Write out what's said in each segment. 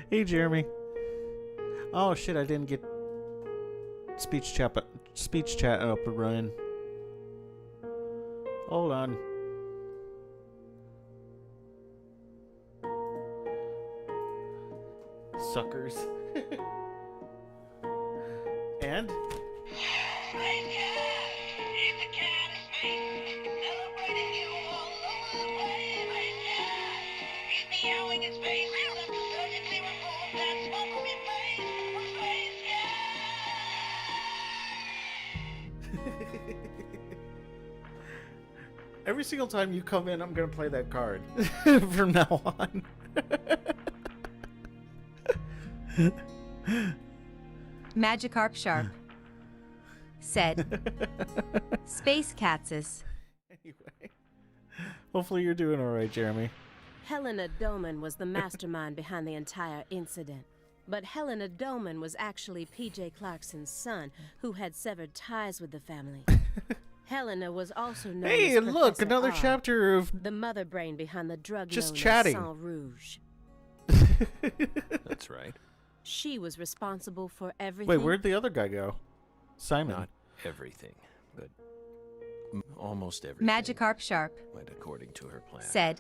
Hey, Jeremy. Oh shit! I didn't get speech chat up and running. Hold on. Suckers. And? Every single time you come in, I'm gonna play that card from now on. Magikarp Sharp said, Space Catsis. Anyway, hopefully you're doing all right, Jeremy. Helena Doman was the mastermind behind the entire incident. But Helena Doman was actually P.J. Clarkson's son, who had severed ties with the family. Helena was also known as Hey, look, Professor another R, chapter of the mother brain behind the drug just known chatting. as Sang Rouge. That's right. She was responsible for everything. Wait, where'd the other guy go? Simon. Not everything, but almost everything. Magikarp Sharp went according to her plan. said,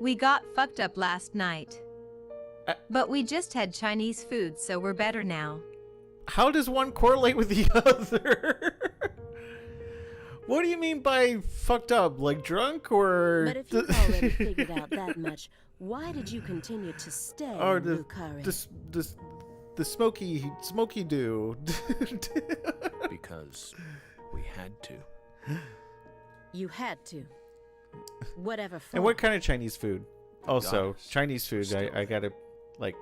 We got fucked up last night. But we just had Chinese food, so we're better now. How does one correlate with the other? What do you mean by fucked up? Like drunk or? But if you already figured out that much, why did you continue to stay Or in Lucari? the smoky do. Because we had to. You had to. Whatever for. And what kind of Chinese food? Also, Goddess. Chinese food. Still I gotta, like.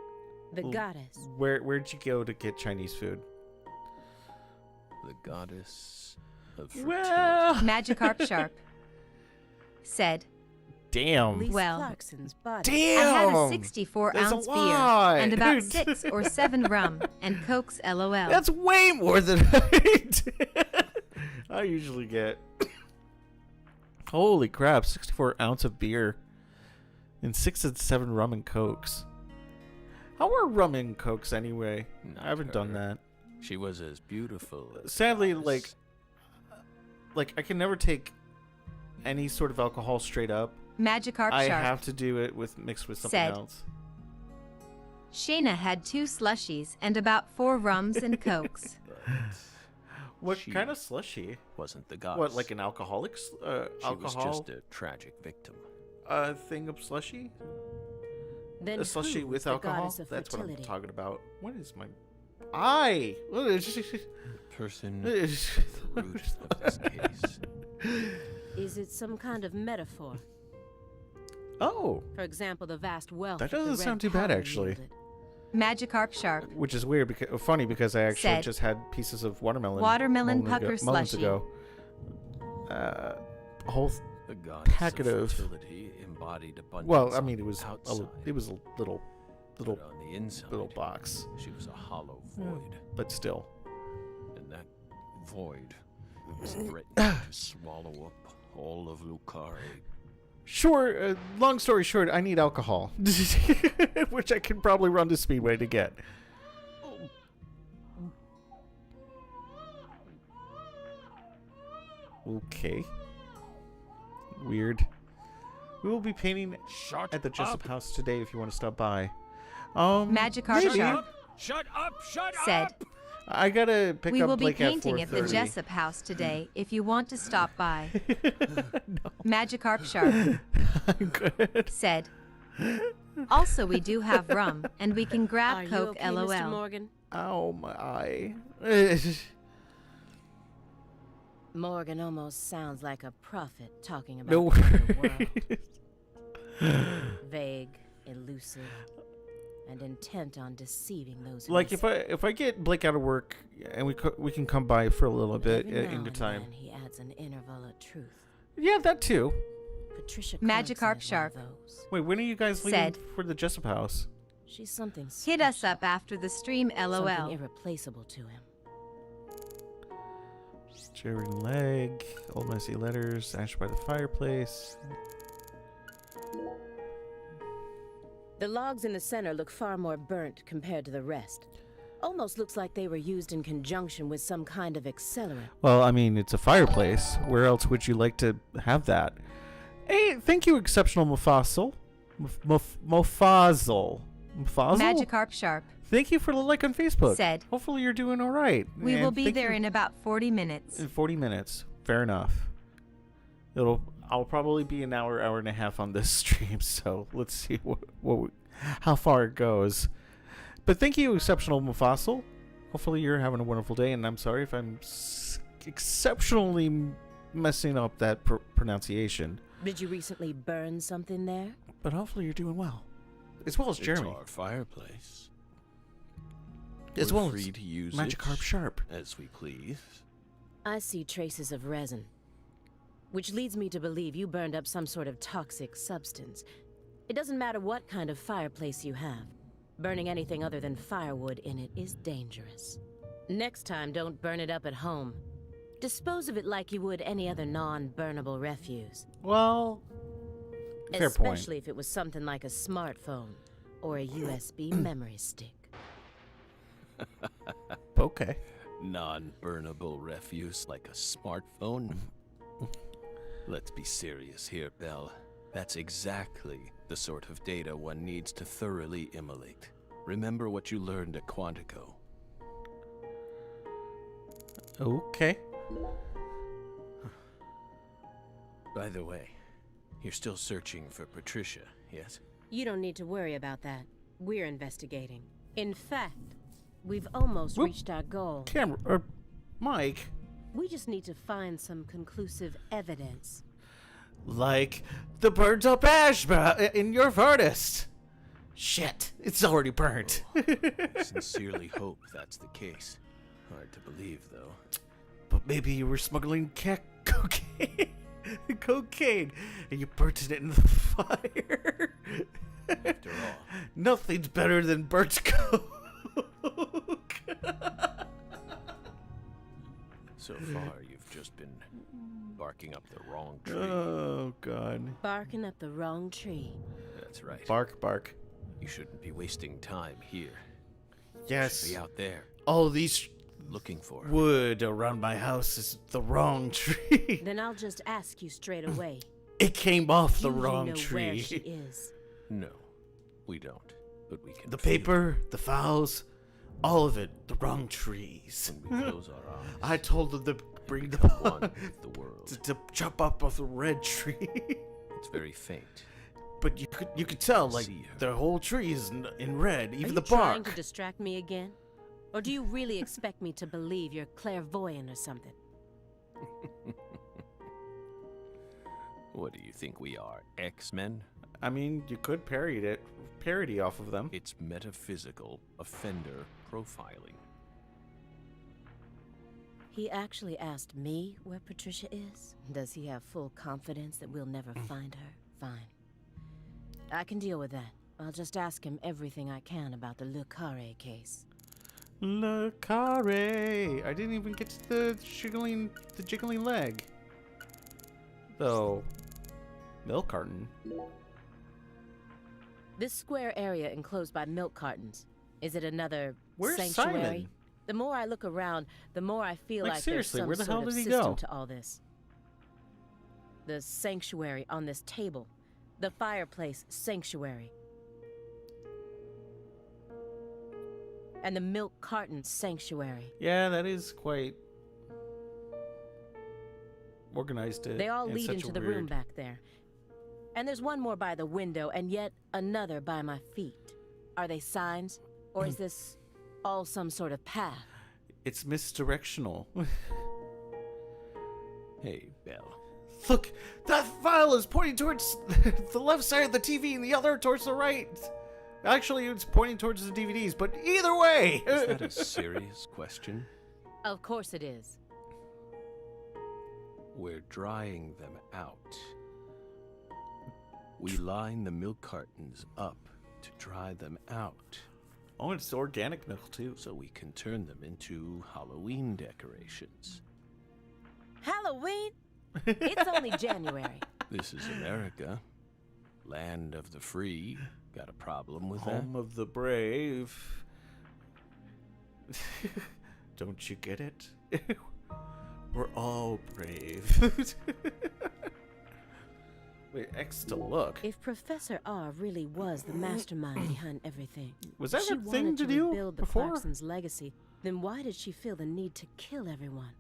The goddess. Where'd you go to get Chinese food? The goddess of fertility. Well, Magikarp Sharp said, damn. Lisa Well, Clarkson's body. Damn. I had a 64 That's a ounce beer lot. and about 6 or 7 rum and Cokes LOL. That's way more than I did. I usually get. Holy crap! 64 ounce of beer, and 6 and 7 rum and cokes. How are rum and cokes anyway? Not I haven't done her. that. She was as beautiful as Sadly, goddess. like I can never take any sort of alcohol straight up. Magikarp I Sharp have to do it with mixed with something said, else. Shayna had 2 slushies and about 4 rums and Cokes. What She kind of slushy? wasn't the goddess. What, like an alcoholic She alcohol was just a tragic victim. thing of slushy? Then A slushy who with was the alcohol? goddess of That's what I'm fertility? talking about. What is my eye? What is Person at the root of this case. Is it some kind of metaphor? Oh, For example, the vast wealth That the doesn't red sound too bad, powder actually. yielded. Magikarp Sharp which is weird because funny because I actually Said, just had pieces of watermelon. Watermelon moments pucker moments slushy. ago. A whole. The goddess Packet of of- fertility embodied abundance. Well, I mean, it was outside, a little but on the inside, box, she was a hollow void, but still. and that void threatened to swallow up all of Lucari. Sure. Long story short, I need alcohol, which I can probably run to Speedway to get. Okay. Weird. We will be painting Shut at the Jessup up! House today if you want to stop by. Magikarp maybe. Sharp Shut up! Shut said, up! I gotta pick We up will be Blake at painting at the 4:30. Jessup House today if you want to stop by. Magikarp Sharp I'm good. said, Also, we do have rum and we can grab Are you Coke okay, LOL. Mr. Morgan? Ow, my eye. Morgan almost sounds like a prophet talking about No the world. Vague, elusive, and intent on deceiving those who Like listen. if I get Blake out of work and we can come by for a little bit Every now into and time. then he adds an interval of truth. Yeah, that too. Patricia Magikarp Clarkson is one Sharp of those. Wait, when are you guys leaving Said- for the Jessup House? She's something Hit us special, up after the stream something LOL. irreplaceable to him. Jerry Leg, Old Messy Letters, Ash by the Fireplace. The logs in the center look far more burnt compared to the rest. Almost looks like they were used in conjunction with some kind of accelerant. Well, I mean, it's a fireplace. Where else would you like to have that? Hey, thank you, Exceptional Mufasal. Mufasal. Magikarp Sharp Thank you for the like on Facebook. said, Hopefully you're doing all right. "We will And be thank there you- in about 40 minutes." in 40 minutes. Fair enough. I'll probably be an hour and a half on this stream, so let's see how far it goes. But thank you, Exceptional Mufasal. Hopefully you're having a wonderful day, and I'm sorry if I'm exceptionally messing up that pronunciation. Did you recently burn something there? But hopefully you're doing well. As well as Jeremy. It's our fireplace. As We're well free as to use Magikarp it Sharp. as we please. I see traces of resin, which leads me to believe you burned up some sort of toxic substance. It doesn't matter what kind of fireplace you have. Burning anything other than firewood in it is dangerous. Next time, don't burn it up at home. Dispose of it like you would any other non-burnable refuse. Well, fair point. Especially if it was something like a smartphone or a USB memory stick. Okay. Non-burnable refuse like a smartphone? Let's be serious here, Belle. That's exactly the sort of data one needs to thoroughly immolate. Remember what you learned at Quantico. Okay. By the way, you're still searching for Patricia, yes? You don't need to worry about that. We're investigating. In fact, we've almost Whoop. reached our goal. Mike. We just need to find some conclusive evidence. Like the burned up ash in your furnace. Shit, it's already burnt. Sincerely hope that's the case. Hard to believe, though. But maybe you were smuggling cocaine, and you burnt it in the fire. After all, Nothing's better than burnt coke. so far you've just been barking up the wrong tree. Oh, God. Barking up the wrong tree. That's right. Bark, bark. You shouldn't be wasting time here. Yes. Be out there All these looking for her. wood around my house is the wrong tree. Then I'll just ask you straight away. It came off the Do you wrong know where she tree. is? No, we don't. But we can. The feel paper, the files, all of it, the wrong trees. it when we close our eyes. I told them to bring become the one with the world. to chop up off the red tree. It's very faint. But you could tell, like, See her. the whole tree is in red, Are even you the trying bark. to distract me again? Or do you really expect me to believe you're clairvoyant or something? What do you think we are, X-Men? I mean, you could parody off of them. It's metaphysical offender profiling. He actually asked me where Patricia is. Does he have full confidence that we'll never find her? Fine. I can deal with that. I'll just ask him everything I can about the Le Carré case. Le Carré. I didn't even get to the jiggling leg. Though, milk carton. This square area enclosed by milk cartons. Is it another Where's sanctuary? Simon? The more I look around, the more I feel Like, like seriously, there's where some the hell sort of did he system go? to all this. The sanctuary on this table. The fireplace sanctuary. And the milk carton sanctuary. Yeah, that is quite organized. They all in lead such into a the weird... room back there. And there's one more by the window, and yet another by my feet. Are they signs? Or is this all some sort of path? It's misdirectional. Hey, Belle. Look, that file is pointing towards the left side of the TV and the other towards the right. Actually, it's pointing towards the DVDs, but either way. Is that a serious question? Of course it is. We're drying them out. We line the milk cartons up to dry them out, Oh, it's organic milk, too. so we can turn them into Halloween decorations. Halloween? It's only January. This is America, land of the free. Got a problem with Home of the brave. Don't you get it? We're all brave. Wait, X to look. If Professor R really was the mastermind behind everything, Was that she a thing wanted to to do rebuild the before? Clarksons' legacy, then why did she feel the need to kill everyone?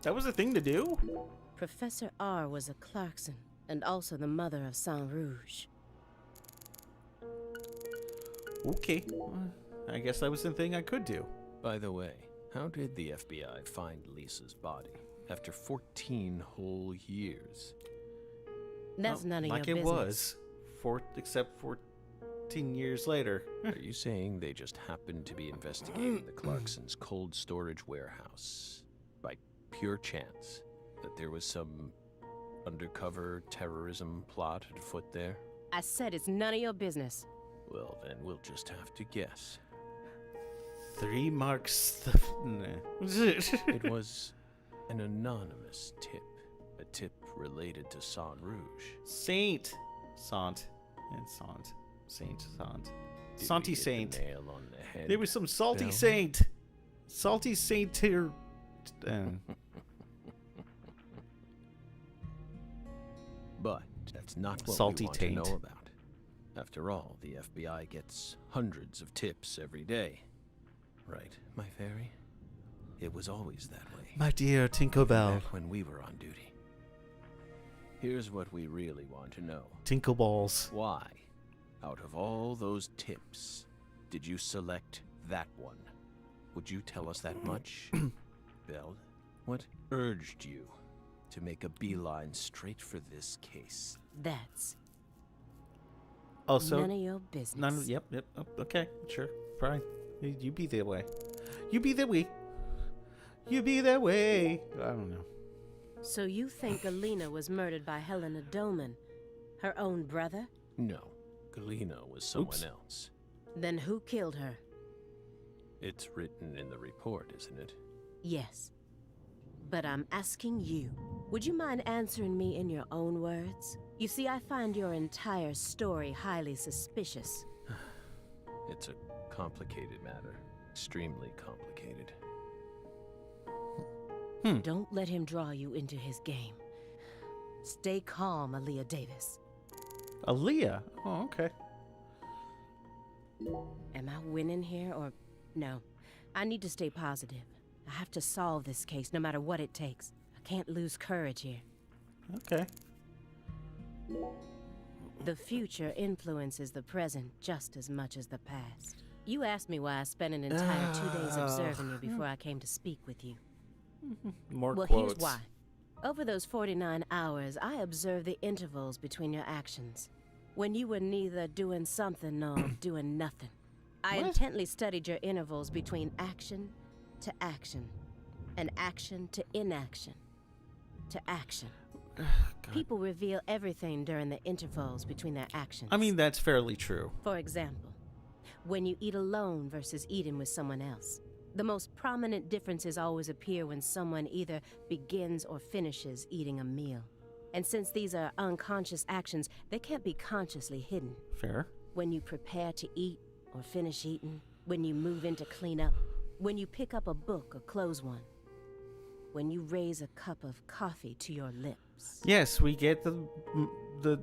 That was a thing to do? Professor R was a Clarkson, and also the mother of Saint Rouge. Okay. I guess that was the thing I could do. that? By the way, how did the FBI find Lisa's body after 14 whole years? That's none of like your it business. was. Except 14 years later. Are you saying they just happened to be investigating the Clarksons' cold storage warehouse by pure chance? That there was some undercover terrorism plot afoot there? I said it's none of your business. Well, then we'll just have to guess. 3 marks the... It was an anonymous tip. A tip related to Saint Rouge. Sant. Sant. And Sant. Saint. Sant. Did Santi we hit Saint. the nail on the head? There was some salty Bill? saint. Salty saint here. But that's not what Salty we want taint. to know about. After all, the FBI gets hundreds of tips every day. Right, my fairy? It was always that way. My dear Tinkerbell. Back when we were on duty. Here's what we really want to know. Tinkleballs. Why, out of all those tips, did you select that one? Would you tell us that much? Belle, what urged you to make a beeline straight for this case? That's Also, none of your business. Yep. Oh, okay, sure. Fine. You be that way. You be that way. You be that way. I don't know. So you think Alina was murdered by Helena Doman, her own brother? No, Galena was someone Oops. else. Then who killed her? It's written in the report, isn't it? Yes. But I'm asking you, would you mind answering me in your own words? You see, I find your entire story highly suspicious. It's a complicated matter. Extremely complicated. Don't let him draw you into his game. Stay calm, Aaliyah Davis. Aaliyah? Oh, okay. Am I winning here or no? I need to stay positive. I have to solve this case no matter what it takes. I can't lose courage here. Okay. The future influences the present just as much as the past. You asked me why I spent an entire 2 days observing you before I came to speak with you. More Well, quotes. here's why. Over those 49 hours, I observed the intervals between your actions. When you were neither doing something nor doing nothing. I What? intently studied your intervals between action to action, and action to inaction, to action. People reveal everything during the intervals between their actions. I mean, that's fairly true. For example, when you eat alone versus eating with someone else. The most prominent differences always appear when someone either begins or finishes eating a meal. And since these are unconscious actions, they can't be consciously hidden. Fair. When you prepare to eat or finish eating, when you move in to clean up, when you pick up a book or close one, when you raise a cup of coffee to your lips. Yes, we get the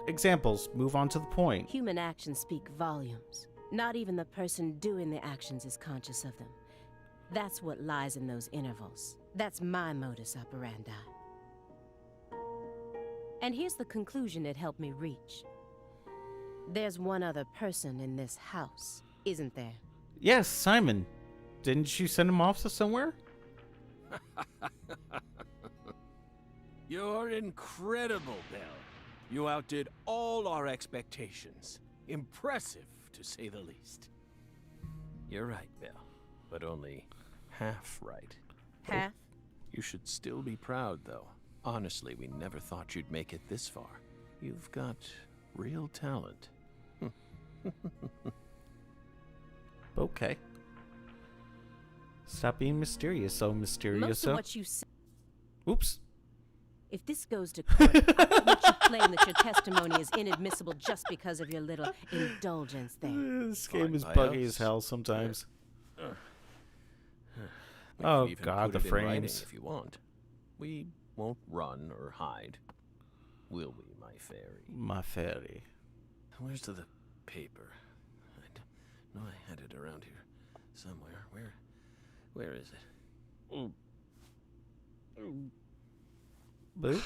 examples. Move on to the point. Human actions speak volumes. Not even the person doing the actions is conscious of them. That's what lies in those intervals. That's my modus operandi. And here's the conclusion it helped me reach. There's one other person in this house, isn't there? Yes, Simon. Didn't you send him off to somewhere? You're incredible, Belle. You outdid all our expectations. Impressive, to say the least. You're right, Belle, but only half right. Half? You should still be proud, though. Honestly, we never thought you'd make it this far. You've got real talent. Okay. Stop being mysterious, so mysterious. Most of what you say Oops. If this goes to court, I won't let you claim that your testimony is inadmissible just because of your little indulgence there. This game is Fine by buggy us. as hell sometimes. We Oh, can even God, put the it in writing frames. if you want. We won't run or hide, will we, my fairy? My fairy. Where's the paper? No, I had it around here somewhere. Where is it? Boop.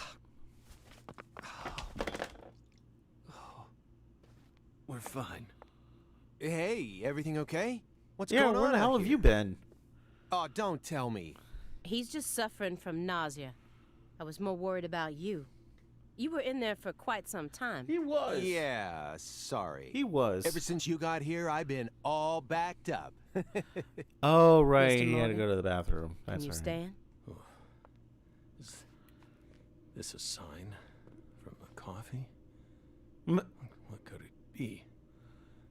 We're fine. Hey, everything okay? What's Yeah, going on? where the out hell have here? you been? Oh, don't tell me. He's just suffering from nausea. I was more worried about you. You were in there for quite some time. He was. Yeah, sorry. He was. Ever since you got here, I've been all backed up. Oh, right. Mr. He had to Morgan, go to the bathroom. Can That's you right. stand? Is this a sign from the coffee? M- What could it be?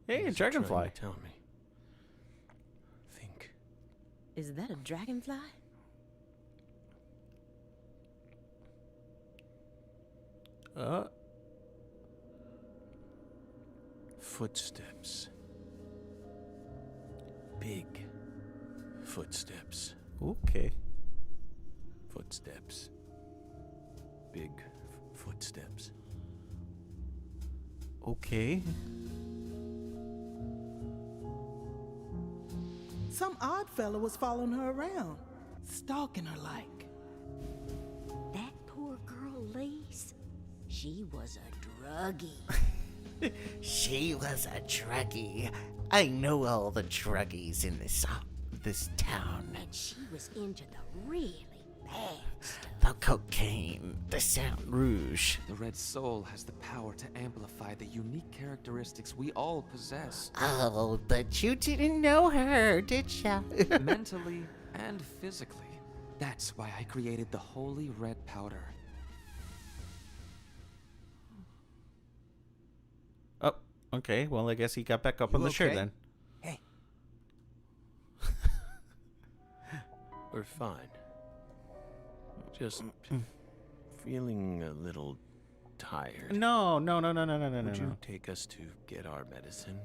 Hey, What a is it trying to dragonfly. Tell me. Think. Is that a dragonfly? Footsteps. Big footsteps. Okay. Footsteps. Big footsteps. Okay. Some odd fella was following her around, stalking her like. That poor girl, Lise, she was a druggie. She was a druggie. I know all the druggies in this town. And she was into the really bad stuff. The cocaine, the Saint Rouge. The Red Soul has the power to amplify the unique characteristics we all possess, Oh, but you didn't know her, did ya? mentally and physically. That's why I created the holy red powder. Oh, okay. Well, I guess he got back up on You the chair okay? then. Hey, We're fine. Just feeling a little tired. No. Would you take us to get our medicine?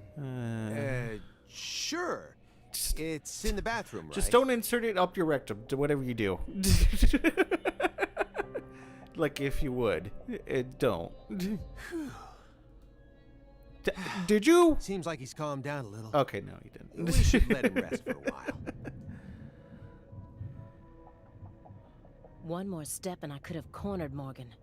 sure. Just- It's in the bathroom, right? Just don't insert it up your rectum. Do whatever you do. Like if you would. Don't. Did you? Seems like he's calmed down a little. Okay, no, you didn't. We should let him rest for a while. One more step and I could have cornered Morgan.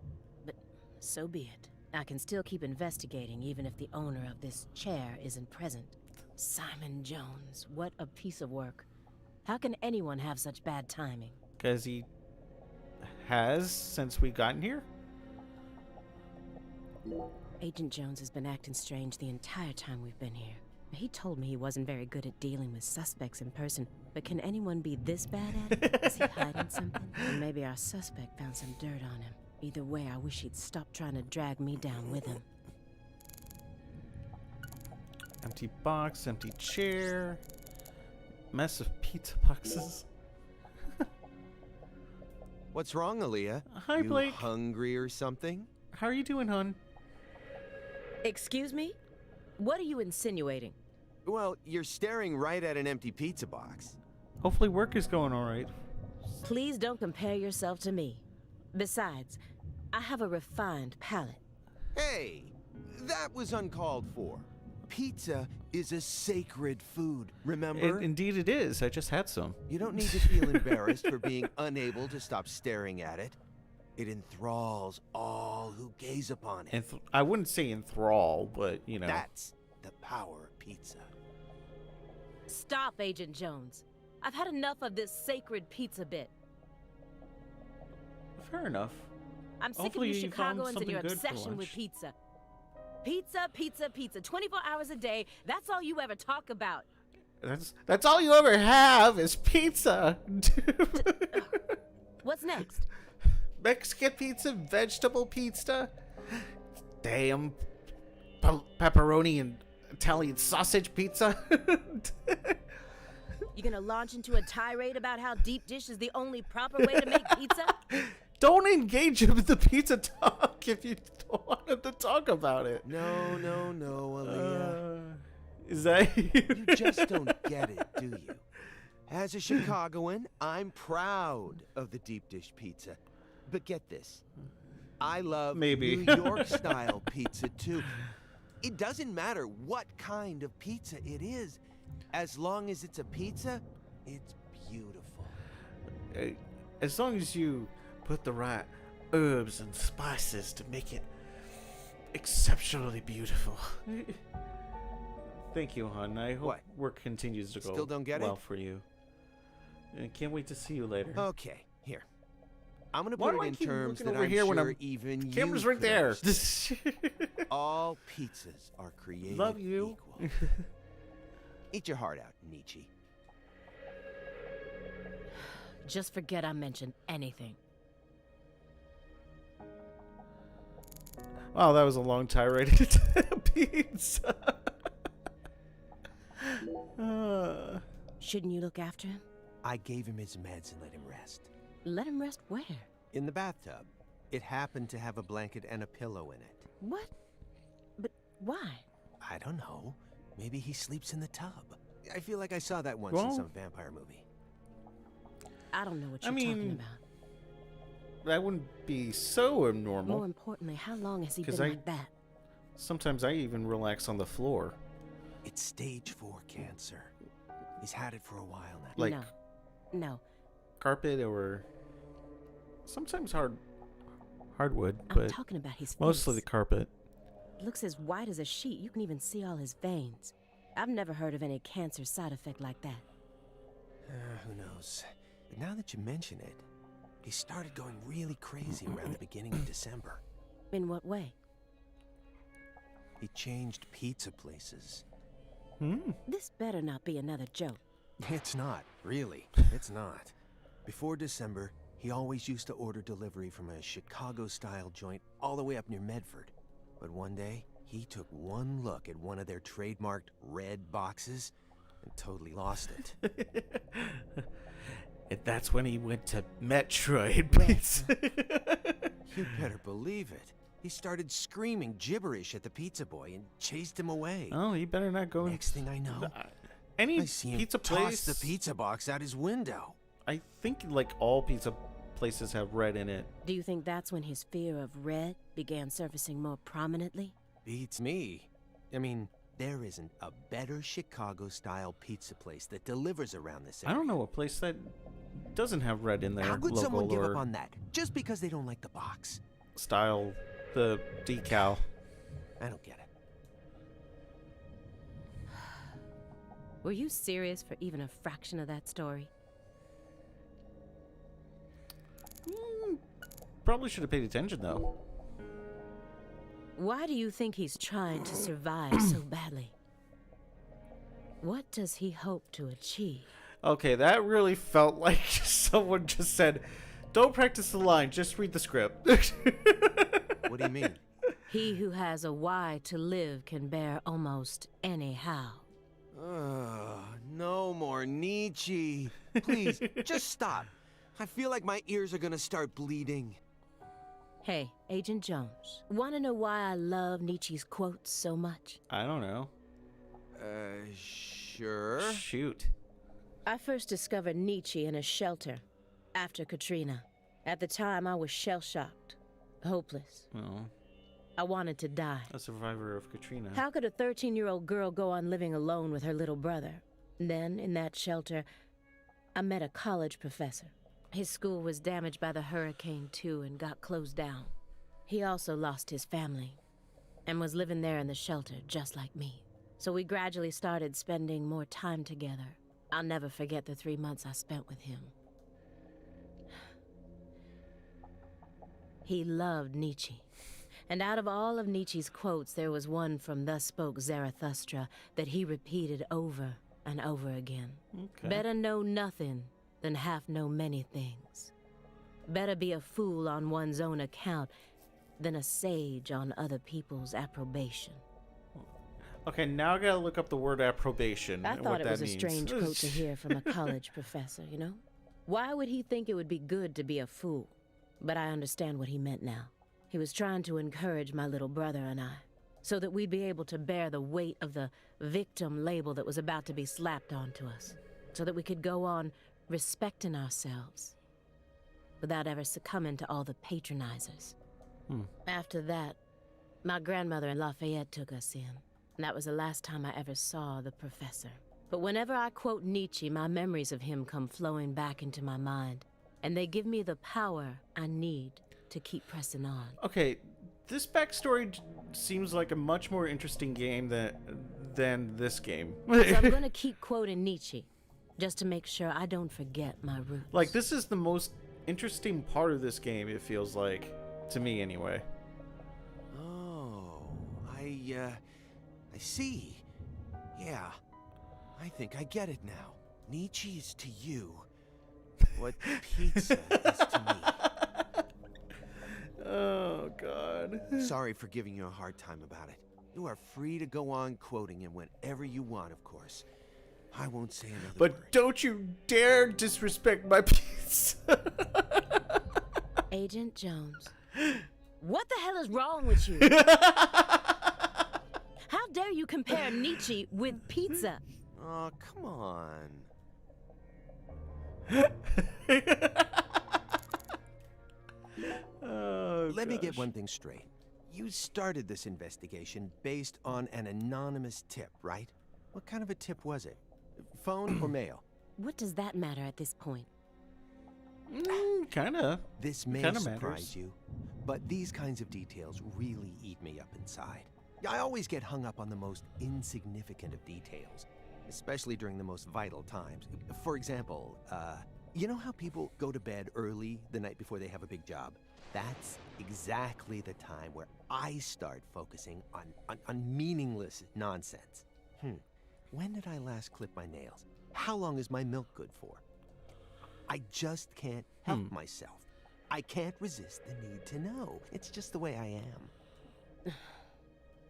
But so be it. I can still keep investigating even if the owner of this chair isn't present. Simon Jones, what a piece of work. How can anyone have such bad timing? Because he has since we gotten here? Agent Jones has been acting strange the entire time we've been here. He told me he wasn't very good at dealing with suspects in person, but can anyone be this bad at it? Is he hiding something? Or maybe our suspect found some dirt on him. Either way, I wish he'd stop trying to drag me down with him. Empty box, empty chair. Mess of pizza boxes. What's wrong, Aaliyah? Hi, You Blake. hungry or something? How are you doing, hon? Excuse me? What are you insinuating? Well, you're staring right at an empty pizza box. Hopefully work is going all right. Please don't compare yourself to me. Besides, I have a refined palate. Hey, that was uncalled for. Pizza is a sacred food, remember? Indeed it is. I just had some. You don't need to feel embarrassed for being unable to stop staring at it. It enthralls all who gaze upon it. I wouldn't say enthrall, but, you know. That's the power of pizza. Stop, Agent Jones. I've had enough of this sacred pizza bit. Fair enough. I'm sick Hopefully of you you found Chicagoans and something your good for obsession with lunch. pizza. Pizza, pizza, pizza. 24 hours a day. That's all you ever talk about. That's all you ever have is pizza. What's next? Mexican pizza, vegetable pizza, damn pepperoni and Italian sausage pizza. You gonna launch into a tirade about how deep dish is the only proper way to make pizza? Don't engage him in the pizza talk if you don't want him to talk about it. No, Aaliyah. Is that you? You just don't get it, do you? As a Chicagoan, I'm proud of the deep dish pizza. But get this. I love Maybe. New York-style pizza, too. It doesn't matter what kind of pizza it is. As long as it's a pizza, it's beautiful. As long as you put the right herbs and spices to make it exceptionally beautiful. Thank you, hon. I hope work continues to go Still don't get well it? for you. And can't wait to see you later. Okay, here. I'm gonna Why put do it I in keep terms looking that over I'm here when sure I'm- even you Camera's right could there. understand. All pizzas are created Love you. equal. Eat your heart out, Nietzsche. Just forget I mentioned anything. Wow, that was a long tirade. Pizza. Shouldn't you look after him? I gave him his meds and let him rest. Let him rest where? In the bathtub. It happened to have a blanket and a pillow in it. What? But why? I don't know. Maybe he sleeps in the tub. I feel like I saw that once Well- in some vampire movie. I don't know what I you're talking mean, about. That wouldn't be so More abnormal. importantly, how long has he 'Cause been I- like that? Sometimes I even relax on the floor. It's stage 4 cancer. He's had it for a while now. Like No. carpet or sometimes hardwood, I'm but talking about his face. mostly the carpet. It looks as white as a sheet. You can even see all his veins. I've never heard of any cancer side effect like that. Who knows? But now that you mention it, he started going really crazy around the beginning of December. In what way? He changed pizza places. This better not be another joke. It's not, really. It's not. Before December, he always used to order delivery from a Chicago-style joint all the way up near Medford. But one day, he took one look at one of their trademarked red boxes and totally lost it. And that's when he went to Metroid Pizza. You better believe it. He started screaming gibberish at the pizza boy and chased him away. Oh, he better not go. Next thing I know, Any I see him pizza toss place. the pizza box out his window. I think like all pizza places have red in it. Do you think that's when his fear of red began surfacing more prominently? Beats me. I mean, there isn't a better Chicago-style pizza place that delivers around this I area. don't know a place that doesn't have red in their How could logo someone give or up on that just because they don't like the box? style, the decal. I don't get it. Were you serious for even a fraction of that story? Probably should have paid attention though. Why do you think he's trying to survive so badly? What does he hope to achieve? Okay, that really felt like someone just said, "Don't practice the line, just read the script." What do you mean? He who has a why to live can bear almost any how. No more Nietzsche. Please, just stop. I feel like my ears are gonna start bleeding. Hey, Agent Jones, wanna know why I love Nietzsche's quotes so much? I don't know. Sure. Shoot. I first discovered Nietzsche in a shelter after Katrina. At the time, I was shell-shocked, hopeless. Oh, I wanted to die. a survivor of Katrina. How could a 13-year-old girl go on living alone with her little brother? Then, in that shelter, I met a college professor. His school was damaged by the hurricane, too, and got closed down. He also lost his family and was living there in the shelter, just like me. So we gradually started spending more time together. I'll never forget the 3 months I spent with him. He loved Nietzsche. And out of all of Nietzsche's quotes, there was one from Thus Spoke Zarathustra that he repeated over and over again. Okay. Better know nothing than half know many things. Better be a fool on one's own account than a sage on other people's approbation. Okay, now I gotta look up the word approbation. I and thought what it that was a means. strange quote to hear from a college professor, you know? Why would he think it would be good to be a fool? But I understand what he meant now. He was trying to encourage my little brother and I, so that we'd be able to bear the weight of the victim label that was about to be slapped onto us, so that we could go on respecting ourselves without ever succumbing to all the patronizers. After that, my grandmother in Lafayette took us in, and that was the last time I ever saw the professor. But whenever I quote Nietzsche, my memories of him come flowing back into my mind, and they give me the power I need to keep pressing on. Okay, this backstory seems like a much more interesting game than this game. So I'm gonna keep quoting Nietzsche, just to make sure I don't forget my roots. Like, this is the most interesting part of this game, it feels like. To me, anyway. Oh, I see. Yeah, I think I get it now. Nietzsche is to you what pizza is to me. Oh, God. Sorry for giving you a hard time about it. You are free to go on quoting him whenever you want, of course. I won't say another word. But don't you dare disrespect my pizza. Agent Jones, what the hell is wrong with you? How dare you compare Nietzsche with pizza? Oh, come on. Oh, Let me get gosh. one thing straight. You started this investigation based on an anonymous tip, right? What kind of a tip was it? Phone or mail? What does that matter at this point? Kinda. This may Kinda surprise matters. you, but these kinds of details really eat me up inside. I always get hung up on the most insignificant of details, especially during the most vital times. For example, you know how people go to bed early the night before they have a big job? That's exactly the time where I start focusing on meaningless nonsense. When did I last clip my nails? How long is my milk good for? I just can't help myself. I can't resist the need to know. It's just the way I am.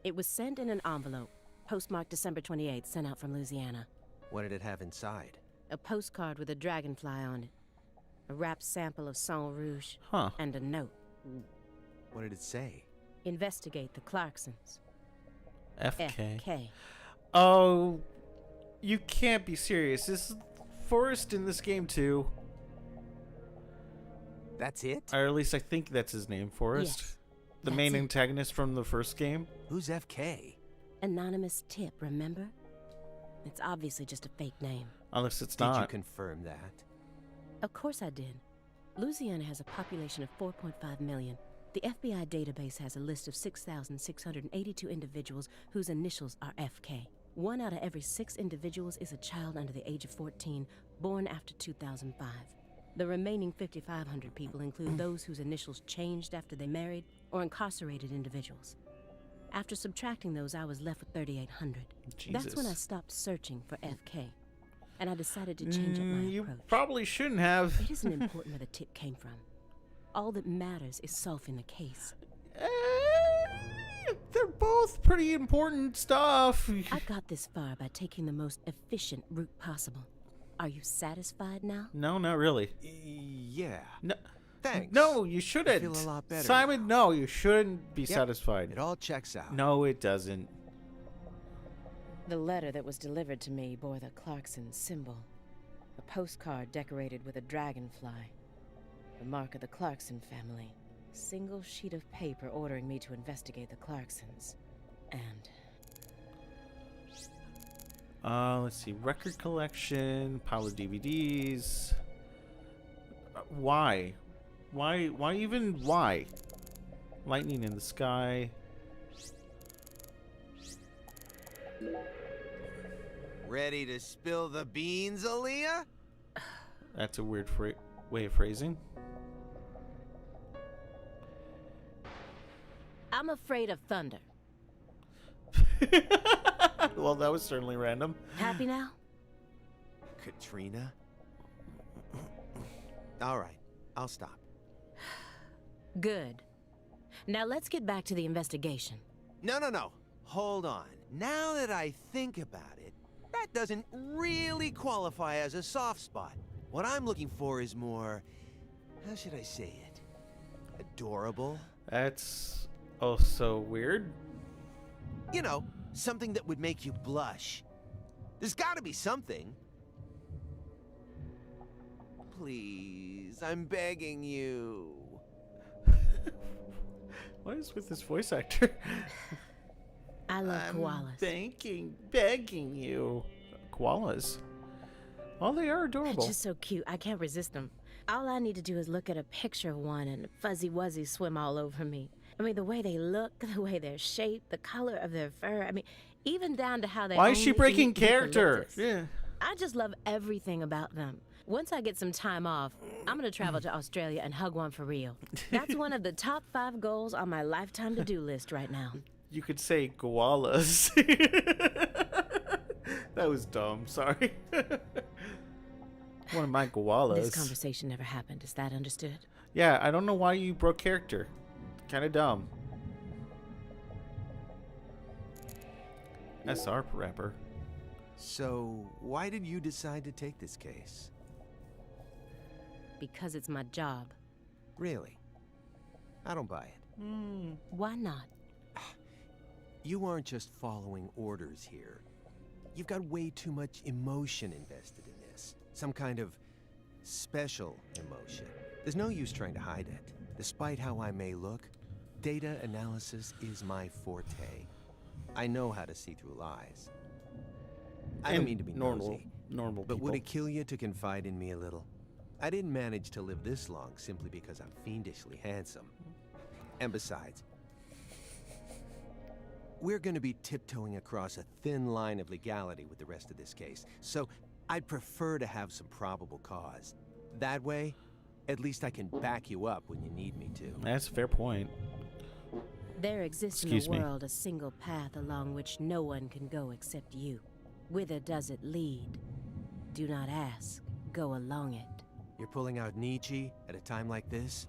It was sent in an envelope, postmarked December 28th, sent out from Louisiana. What did it have inside? A postcard with a dragonfly on it, a wrapped sample of Sang Rouge, Huh. and a note. What did it say? Investigate the Clarksons. FK. FK. Oh, you can't be serious. This is Forrest in this game too. That's it? Or at least I think that's his name, Forrest. Yes, The that's main it. antagonist from the first game. Who's FK? Anonymous tip, remember? It's obviously just a fake name. Unless it's Did you not. confirm that? Of course I did. Louisiana has a population of 4.5 million. The FBI database has a list of 6,682 individuals whose initials are FK. 1 out of every 6 individuals is a child under the age of 14, born after 2005. The remaining 5,500 people include those whose initials changed after they married or incarcerated individuals. After subtracting those, I was left with 3,800. That's when I Jesus. stopped searching for FK, and I decided to change up my You approach. probably shouldn't have. It isn't important where the tip came from. All that matters is solving the case. They're both pretty important stuff. I got this far by taking the most efficient route possible. Are you satisfied now? No, not really. Yeah. No, Thanks. no, you shouldn't. I feel a lot better Simon, no, you shouldn't be Yep, satisfied. It all checks out. No, it doesn't. The letter that was delivered to me bore the Clarkson symbol. A postcard decorated with a dragonfly. The mark of the Clarkson family. A single sheet of paper ordering me to investigate the Clarksons. And Let's see. Record collection, pile of DVDs. Why? Why even why? Lightning in the sky. Ready to spill the beans, Aaliyah? That's a weird way of phrasing. I'm afraid of thunder. Well, that was certainly random. Happy now? Katrina? All right, I'll stop. Good. Now let's get back to the investigation. No. Hold on. Now that I think about it, that doesn't really qualify as a soft spot. What I'm looking for is more, how should I say it? Adorable. That's also weird. You know, something that would make you blush. There's gotta be something. Please, I'm begging you. What is with this voice actor? I love koalas. Begging you. Koalas. Oh, they are They're adorable. just so cute. I can't resist them. All I need to do is look at a picture of one and fuzzy wuzzies swim all over me. I mean, the way they look, the way they're shaped, the color of their fur. I mean, even down to how they Why is she only breaking eat character? eucalyptus. Yeah. I just love everything about them. Once I get some time off, I'm gonna travel to Australia and hug one for real. That's one of the top 5 goals on my lifetime to-do list right now. You could say koalas. That was dumb. Sorry. One of my koalas. This conversation never happened. Is that understood? Yeah, I don't know why you broke character. Kind of dumb. SR rapper. So, why did you decide to take this case? Because it's my job. Really? I don't buy it. Why not? You aren't just following orders here. You've got way too much emotion invested in this. Some kind of special emotion. There's no use trying to hide it. Despite how I may look, data analysis is my forte. I know how to see through lies. I don't mean to be nosy, normal but people. would it kill you to confide in me a little? I didn't manage to live this long simply because I'm fiendishly handsome. And besides, we're going to be tiptoeing across a thin line of legality with the rest of this case, so I'd prefer to have some probable cause. That way, at least I can back you up when you need me to. That's a fair point. There exists in Excuse the me. world a single path along which no one can go except you. Whither does it lead? Do not ask. Go along it. You're pulling out Nietzsche at a time like this?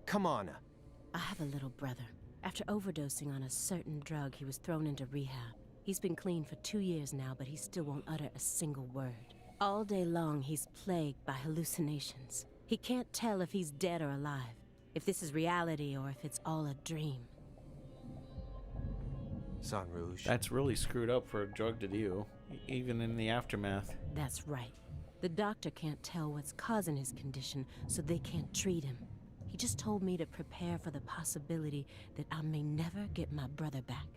Come on. I have a little brother. After overdosing on a certain drug, he was thrown into rehab. He's been clean for 2 years now, but he still won't utter a single word. All day long, he's plagued by hallucinations. He can't tell if he's dead or alive, if this is reality or if it's all a dream. Sang Rouge. That's really screwed up for a drug to do, even in the aftermath. That's right. The doctor can't tell what's causing his condition, so they can't treat him. He just told me to prepare for the possibility that I may never get my brother back.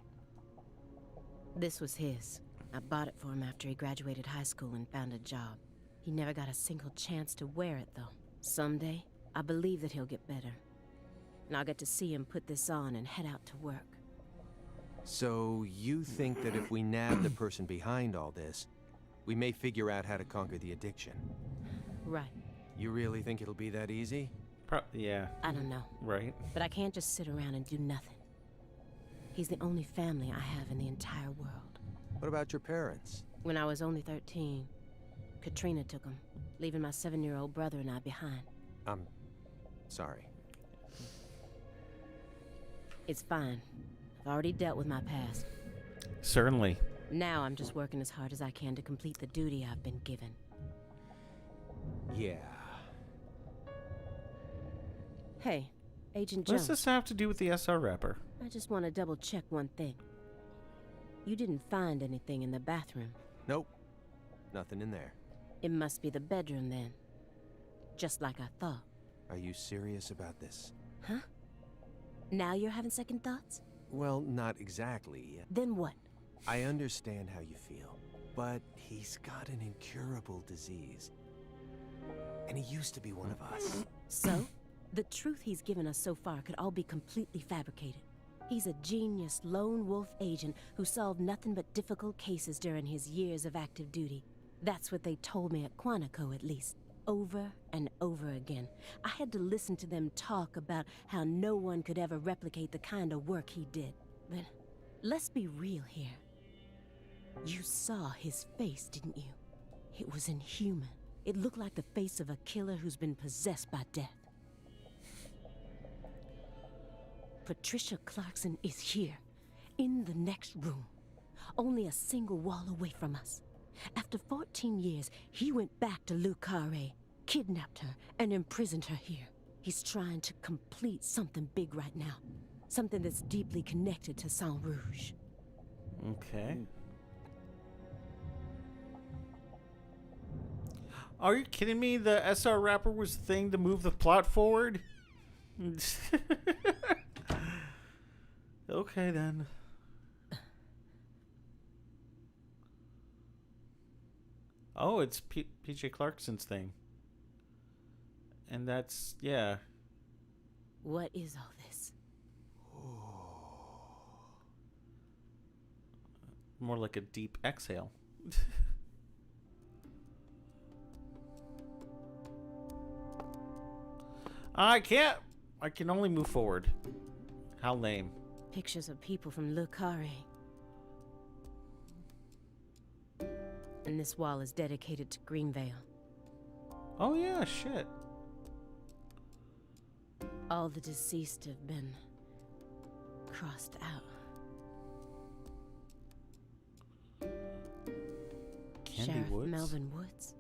This was his. I bought it for him after he graduated high school and found a job. He never got a single chance to wear it, though. Someday, I believe that he'll get better. And I'll get to see him put this on and head out to work. So you think that if we nab the person behind all this, we may figure out how to conquer the addiction? Right. You really think it'll be that easy? Yeah. I don't know. Right. But I can't just sit around and do nothing. He's the only family I have in the entire world. What about your parents? When I was only 13, Katrina took him, leaving my 7-year-old brother and I behind. I'm sorry. It's fine. I've already dealt with my past. Certainly. Now I'm just working as hard as I can to complete the duty I've been given. Yeah. Hey, Agent What does Jones, this have to do with the SR rapper? I just want to double check one thing. You didn't find anything in the bathroom. Nope. Nothing in there. It must be the bedroom then. Just like I thought. Are you serious about this? Huh? Now you're having second thoughts? Well, not exactly. Then what? I understand how you feel, but he's got an incurable disease. And he used to be one of us. So, the truth he's given us so far could all be completely fabricated. He's a genius lone wolf agent who solved nothing but difficult cases during his years of active duty. That's what they told me at Quantico, at least. Over and over again. I had to listen to them talk about how no one could ever replicate the kind of work he did. But let's be real here. You saw his face, didn't you? It was inhuman. It looked like the face of a killer who's been possessed by death. Patricia Clarkson is here, in the next room, only a single wall away from us. After 14 years, he went back to Le Carré, kidnapped her, and imprisoned her here. He's trying to complete something big right now. Something that's deeply connected to Saint Rouge. Okay. Are you kidding me? The SR Rapper was the thing to move the plot forward? Okay, then. Oh, it's PJ Clarkson's thing. And that's, yeah. What is all this? More like a deep exhale. I can't. I can only move forward. How lame. Pictures of people from Le Carré. And this wall is dedicated to Greenvale. Oh yeah, shit. All the deceased have been crossed out. Candy Sheriff Woods? Melvin Woods.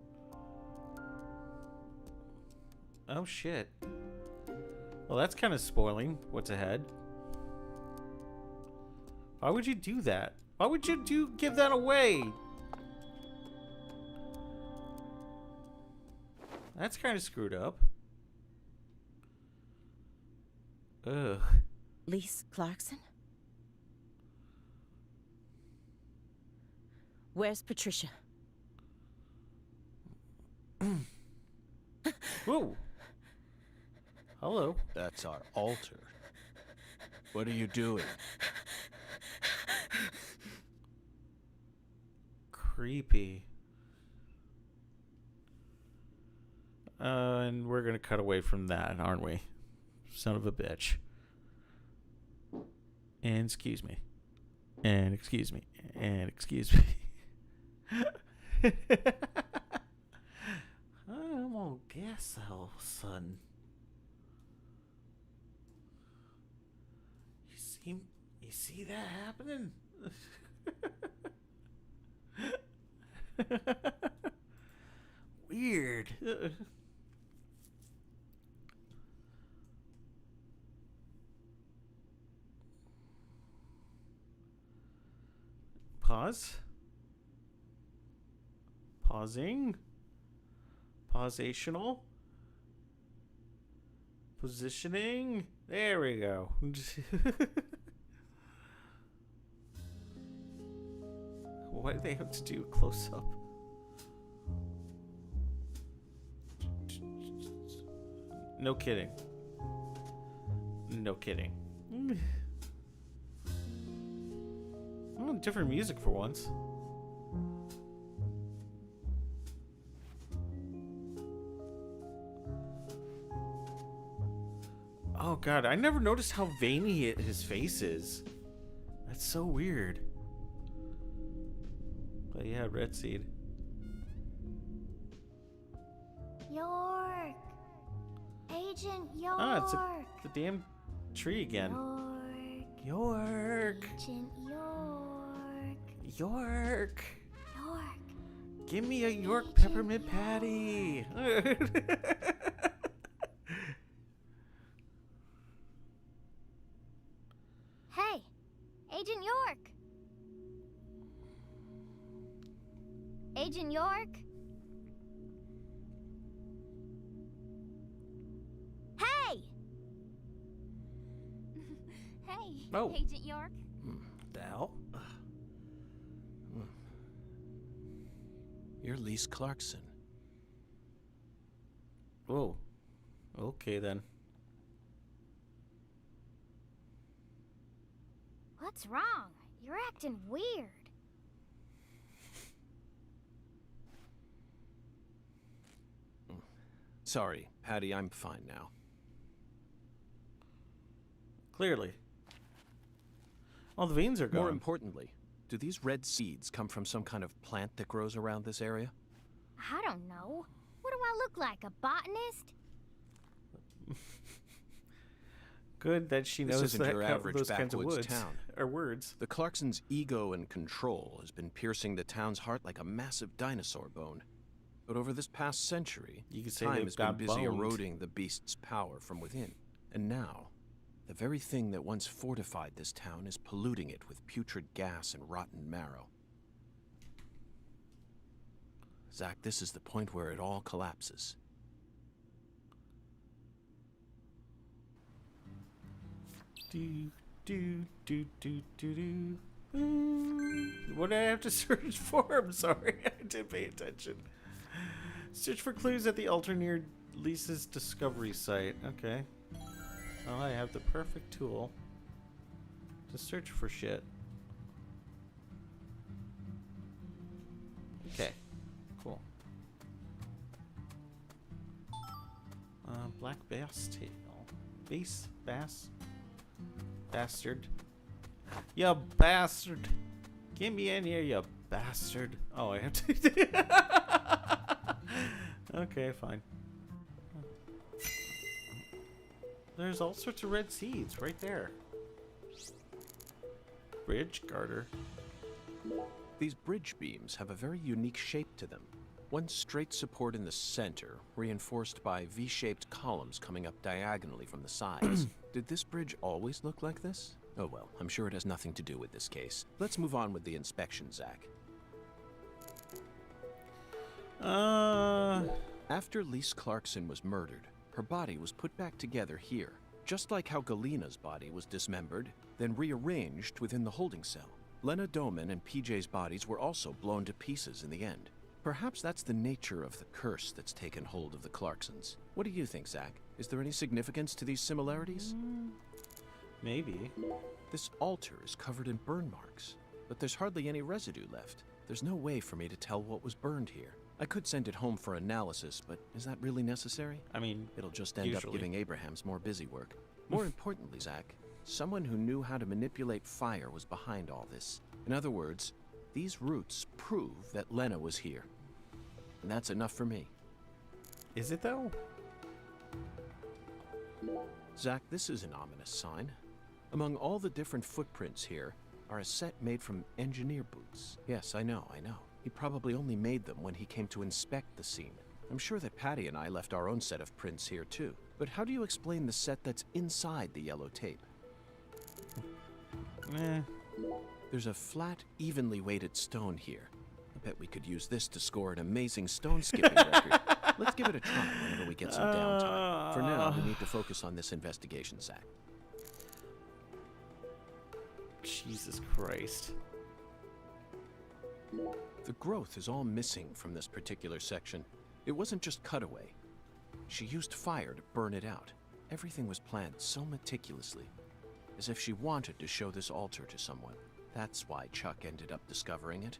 Oh shit. Well, that's kind of spoiling what's ahead. Why would you do that? Why would you give that away? That's kind of screwed up. Ugh. Lise Clarkson? Where's Patricia? Whoa. Hello. That's our altar. What are you doing? Creepy. And we're gonna cut away from that, aren't we? Son of a bitch. And excuse me. And excuse me. And excuse me. I'm gonna guess so, son. You see that happening? Weird. Pause. Pausing. Pausational. Positioning. There we go. Why do they have to do a close up? No kidding. No kidding. Oh, different music for once. Oh god, I never noticed how veiny his face is. That's so weird. But yeah, red seed. York! Agent York! Ah, it's the damn tree again. York! Agent York! York! York! Give me a York Agent peppermint York. patty! Hey! Agent York! Agent York? Hey! Hey, Oh. Agent York. The hell? You're Lise Clarkson. Whoa. Okay then. What's wrong? You're acting weird. Sorry, Patty, I'm fine now. Clearly. All the veins are gone. More importantly, do these red seeds come from some kind of plant that grows around this area? I don't know. What do I look like, a botanist? Good that she This knows isn't that your average those kinds of backwoods woods town. or words. The Clarksons' ego and control has been piercing the town's heart like a massive dinosaur bone. But over this past century, You could say time they've has been got busy boned. eroding the beast's power from within. And now, the very thing that once fortified this town is polluting it with putrid gas and rotten marrow. Zack, this is the point where it all collapses. Do, do, do, do, do, do. What do I have to search for? I'm sorry, I didn't pay attention. Search for clues at the altar near Lisa's discovery site. Okay. Well, I have the perfect tool to search for shit. Okay. Cool. Black bass tail. Bass? Bastard. You bastard. Get me in here, you bastard. Oh, I have to. Okay, fine. There's all sorts of red seeds right there. Bridge garter. These bridge beams have a very unique shape to them. One straight support in the center, reinforced by V-shaped columns coming up diagonally from the sides. Did this bridge always look like this? Oh well, I'm sure it has nothing to do with this case. Let's move on with the inspection, Zack. After Lise Clarkson was murdered, her body was put back together here, just like how Galena's body was dismembered, then rearranged within the holding cell. Lena Doman and PJ's bodies were also blown to pieces in the end. Perhaps that's the nature of the curse that's taken hold of the Clarksons. What do you think, Zack? Is there any significance to these similarities? Maybe. This altar is covered in burn marks, but there's hardly any residue left. There's no way for me to tell what was burned here. I could send it home for analysis, but is that really necessary? I mean, it'll just end up giving Abrahams more busy work. More importantly, Zack, someone who knew how to manipulate fire was behind all this. In other words, these roots prove that Lena was here. And that's enough for me. Is it though? Zack, this is an ominous sign. Among all the different footprints here are a set made from engineer boots. Yes, I know. He probably only made them when he came to inspect the scene. I'm sure that Patty and I left our own set of prints here too. But how do you explain the set that's inside the yellow tape? There's a flat, evenly weighted stone here. I bet we could use this to score an amazing stone skipping record. Let's give it a try whenever we get some downtime. For now, we need to focus on this investigation, Zack. Jesus Christ. The growth is all missing from this particular section. It wasn't just cut away. She used fire to burn it out. Everything was planned so meticulously, as if she wanted to show this altar to someone. That's why Chuck ended up discovering it.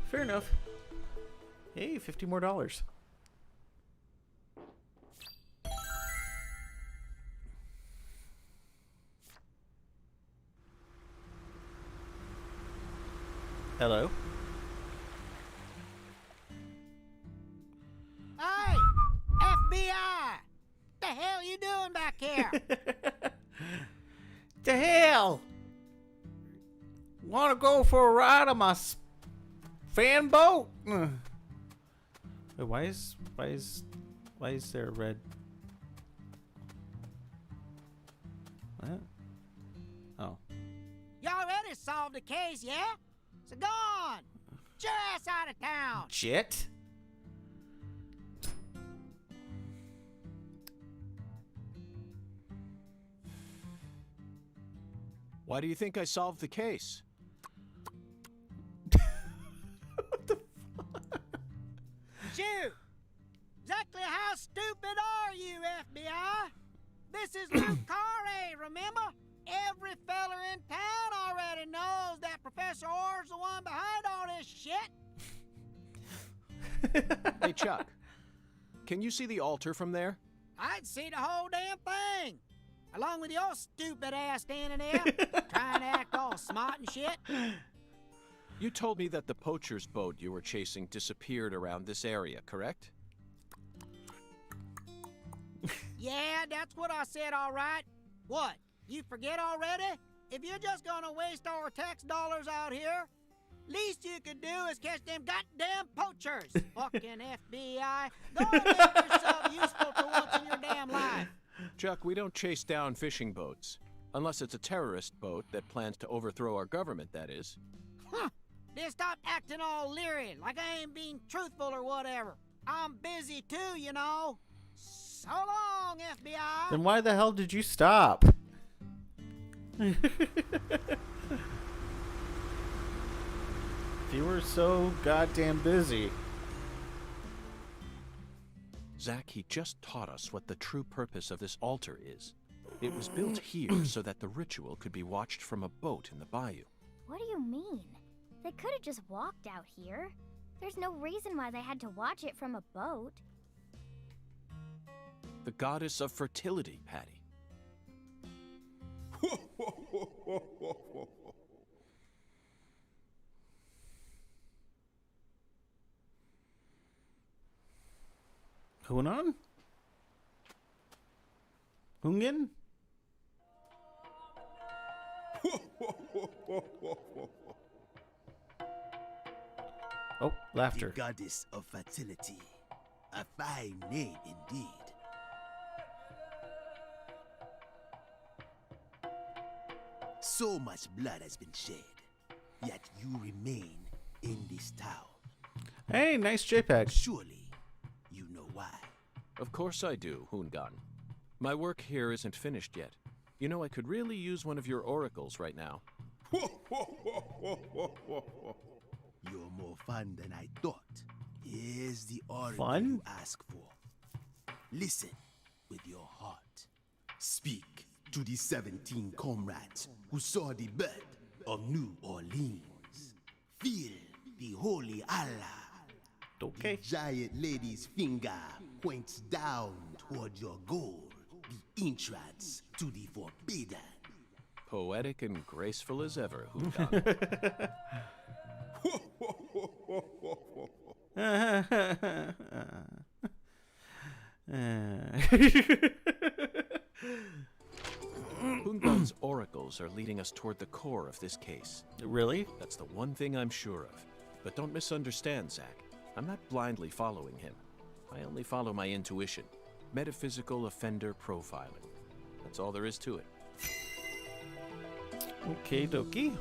Fair enough. Hey, $50 more. Hello? Hey! FBI! The hell you doing back here? The hell? Want to go for a ride on my fan boat? Wait, why is there a red? What? Oh. You already solved the case, yeah? So go on! Get your ass out of town! Shit. Why do you think I solved the case? Shoot! Exactly how stupid are you, FBI? This is Luke Carre, remember? Every feller in town already knows that Professor Orr's the one behind all this shit. Hey, Chuck. Can you see the altar from there? I'd see the whole damn thing. Along with your stupid ass standing there, trying to act all smart and shit. You told me that the poacher's boat you were chasing disappeared around this area, correct? Yeah, that's what I said, all right. What, you forget already? if you're just gonna waste our tax dollars out here, least you could do is catch them goddamn poachers. Fucking FBI. Go and make yourself useful for once in your damn life. Chuck, we don't chase down fishing boats. Unless it's a terrorist boat that plans to overthrow our government, that is. Huh. Then stop acting all leery, like I ain't being truthful or whatever. I'm busy too, you know. So long, FBI. Then why the hell did you stop? If you were so goddamn busy. Zach, he just taught us what the true purpose of this altar is. It was built here so that the ritual could be watched from a boat in the bayou. What do you mean? They could have just walked out here. There's no reason why they had to watch it from a boat. The goddess of fertility, Patty. Hunan? Hungen? Oh, laughter. The goddess of fertility. A fine name indeed. So much blood has been shed, yet you remain in this town. Hey, nice JPEG. Surely, you know why. Of course I do, Hungan. My work here isn't finished yet. You know, I could really use one of your oracles right now. You're more fun than I thought. Here's the oracle Fun? you ask for. Listen with your heart. Speak to the 17 comrades who saw the birth of New Orleans. Feel the holy Allah. Okay. The giant lady's finger points down toward your goal, the entrance to the forbidden. Poetic and graceful as ever, Hungan. Hungan's oracles are leading us toward the core of this case. Really? That's the one thing I'm sure of. But don't misunderstand, Zach. I'm not blindly following him. I only follow my intuition. Metaphysical offender profiling. That's all there is to it. Okay, dokie.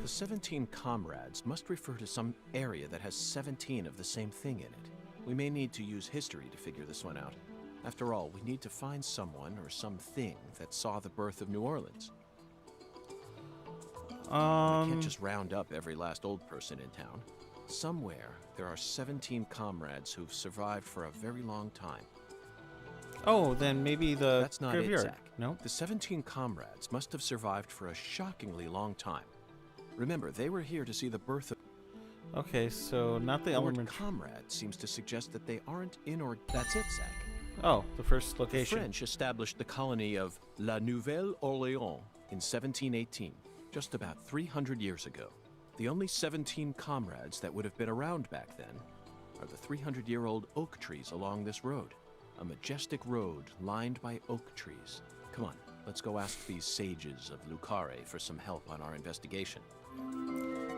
The 17 comrades must refer to some area that has 17 of the same thing in it. We may need to use history to figure this one out. After all, we need to find someone or something that saw the birth of New Orleans. We can't just round up every last old person in town. Somewhere, there are 17 comrades who've survived for a very long time. Oh, then maybe the That's not graveyard. it, Zach. No? The 17 comrades must have survived for a shockingly long time. Remember, they were here to see the birth of... Okay, so not the The word element. comrade seems to suggest that they aren't in or... That's it, Zach. Oh, the first The location. French established the colony of La Nouvelle-Orléans in 1718, just about 300 years ago. The only 17 comrades that would have been around back then are the 300-year-old oak trees along this road. A majestic road lined by oak trees. Come on, let's go ask these sages of Lucare for some help on our investigation.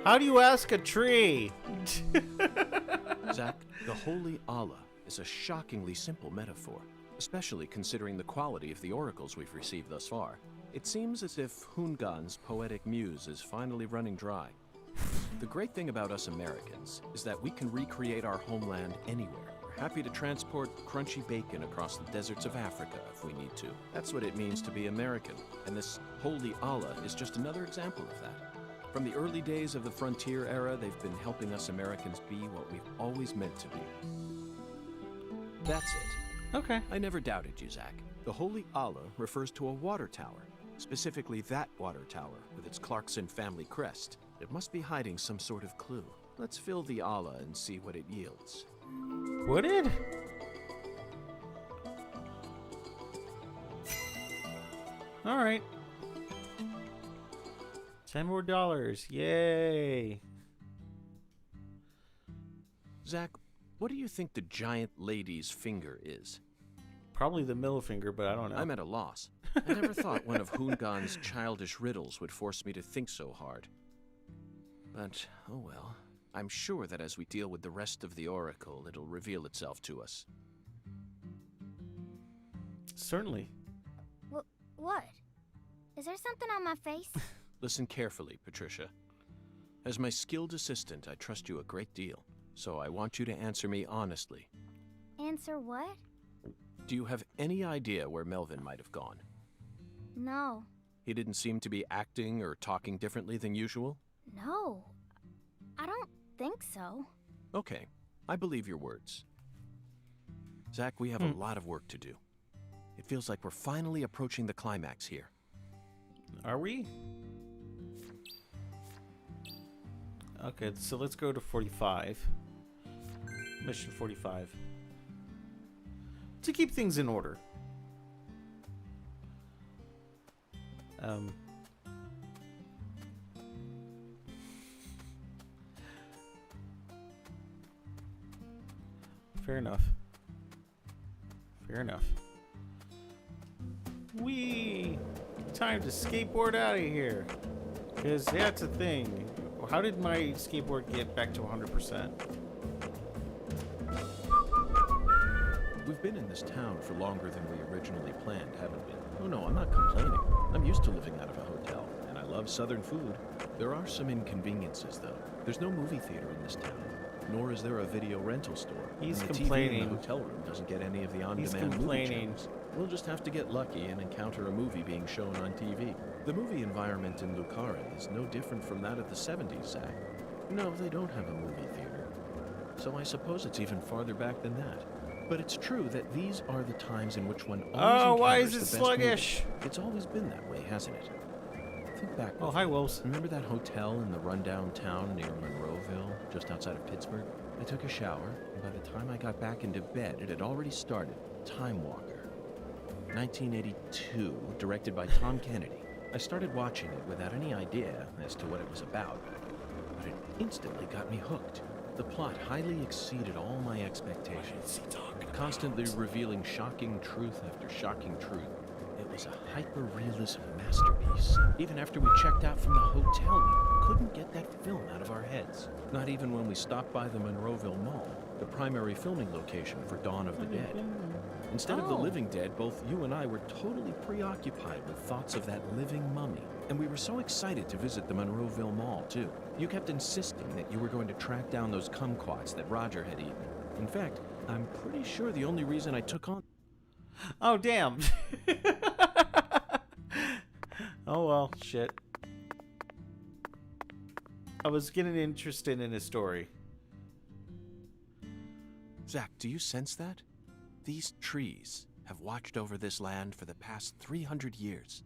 How do you ask a tree? Zach, the Holy Allah is a shockingly simple metaphor, especially considering the quality of the oracles we've received thus far. It seems as if Hungan's poetic muse is finally running dry. The great thing about us Americans is that we can recreate our homeland anywhere. We're happy to transport crunchy bacon across the deserts of Africa if we need to. That's what it means to be American, and this Holy Allah is just another example of that. From the early days of the frontier era, they've been helping us Americans be what we've always meant to be. That's it. Okay. I never doubted you, Zach. The Holy Allah refers to a water tower, specifically that water tower with its Clarkson family crest. It must be hiding some sort of clue. Let's fill the Allah and see what it yields. Would it? All right. $10 more. Yay. Zach, what do you think the giant lady's finger is? Probably the middle finger, but I don't know. I'm at a loss. I never thought one of Hoongan's childish riddles would force me to think so hard. But, oh well. I'm sure that as we deal with the rest of the Oracle, it'll reveal itself to us. Certainly. What? Is there something on my face? Listen carefully, Patricia. As my skilled assistant, I trust you a great deal, so I want you to answer me honestly. Answer what? Do you have any idea where Melvin might have gone? No. He didn't seem to be acting or talking differently than usual? No. I don't think so. Okay, I believe your words. Zach, we have a lot of work to do. It feels like we're finally approaching the climax here. Are we? Okay, so let's go to 45. Mission 45. To keep things in order. Fair enough. Fair enough. Whee! Time to skateboard out of here. Because that's a thing. How did my skateboard get back to 100%? We've been in this town for longer than we originally planned, haven't we? Oh no, I'm not complaining. I'm used to living out of a hotel, and I love southern food. There are some inconveniences, though. There's no movie theater in this town, nor is there a video rental store. He's and the complaining. TV in the hotel room doesn't get any of the on-demand movie channels. We'll just have to get lucky and encounter a movie being shown on TV. The movie environment in Lucaria is no different from that of the 70s, Zach. No, they don't have a movie theater. So I suppose it's even farther back than that. But it's true that these are the times in which one always why is encounters it the best sluggish? movies. It's always been that way, hasn't it? Think back. Oh, hi, Wolves. Remember that hotel in the rundown town near Monroeville, just outside of Pittsburgh? I took a shower, and by the time I got back into bed, it had already started. Time Walker. 1982, directed by Tom Kennedy. I started watching it without any idea as to what it was about, but it instantly got me hooked. The plot highly exceeded all my expectations, constantly revealing shocking truth after shocking truth. It was a hyper-realism masterpiece. Even after we checked out from the hotel, we couldn't get that film out of our heads. Not even when we stopped by the Monroeville Mall, the primary filming location for Dawn of the Dead. Instead of the living dead, both you and I were totally preoccupied with thoughts of that living mummy. And we were so excited to visit the Monroeville Mall, too. You kept insisting that you were going to track down those kumquats that Roger had eaten. In fact, I'm pretty sure the only reason I took on... Oh, damn. Oh, well, shit. I was getting interested in his story. Zach, do you sense that? These trees have watched over this land for the past 300 years.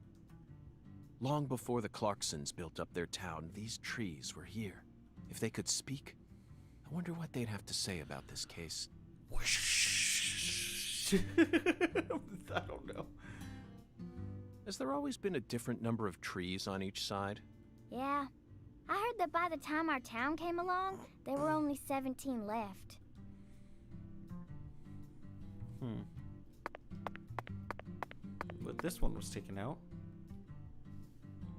Long before the Clarksons built up their town, these trees were here. If they could speak, I wonder what they'd have to say about this case. I don't know. Has there always been a different number of trees on each side? Yeah. I heard that by the time our town came along, there were only 17 left. But this one was taken out.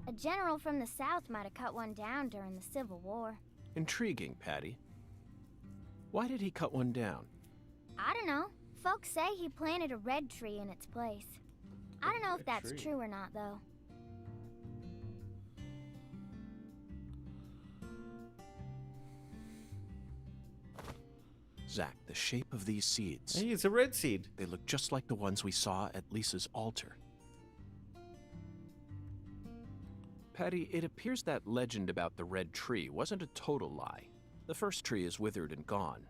A general from the South might have cut one down during the Civil War. Intriguing, Patty. Why did he cut one down? I don't know. Folks say he planted a red tree in its place. I don't know if that's true or not, though. Zach, the shape of these seeds. Hey, it's a red seed. They look just like the ones we saw at Lisa's altar. Patty, it appears that legend about the red tree wasn't a total lie. The first tree is withered and gone,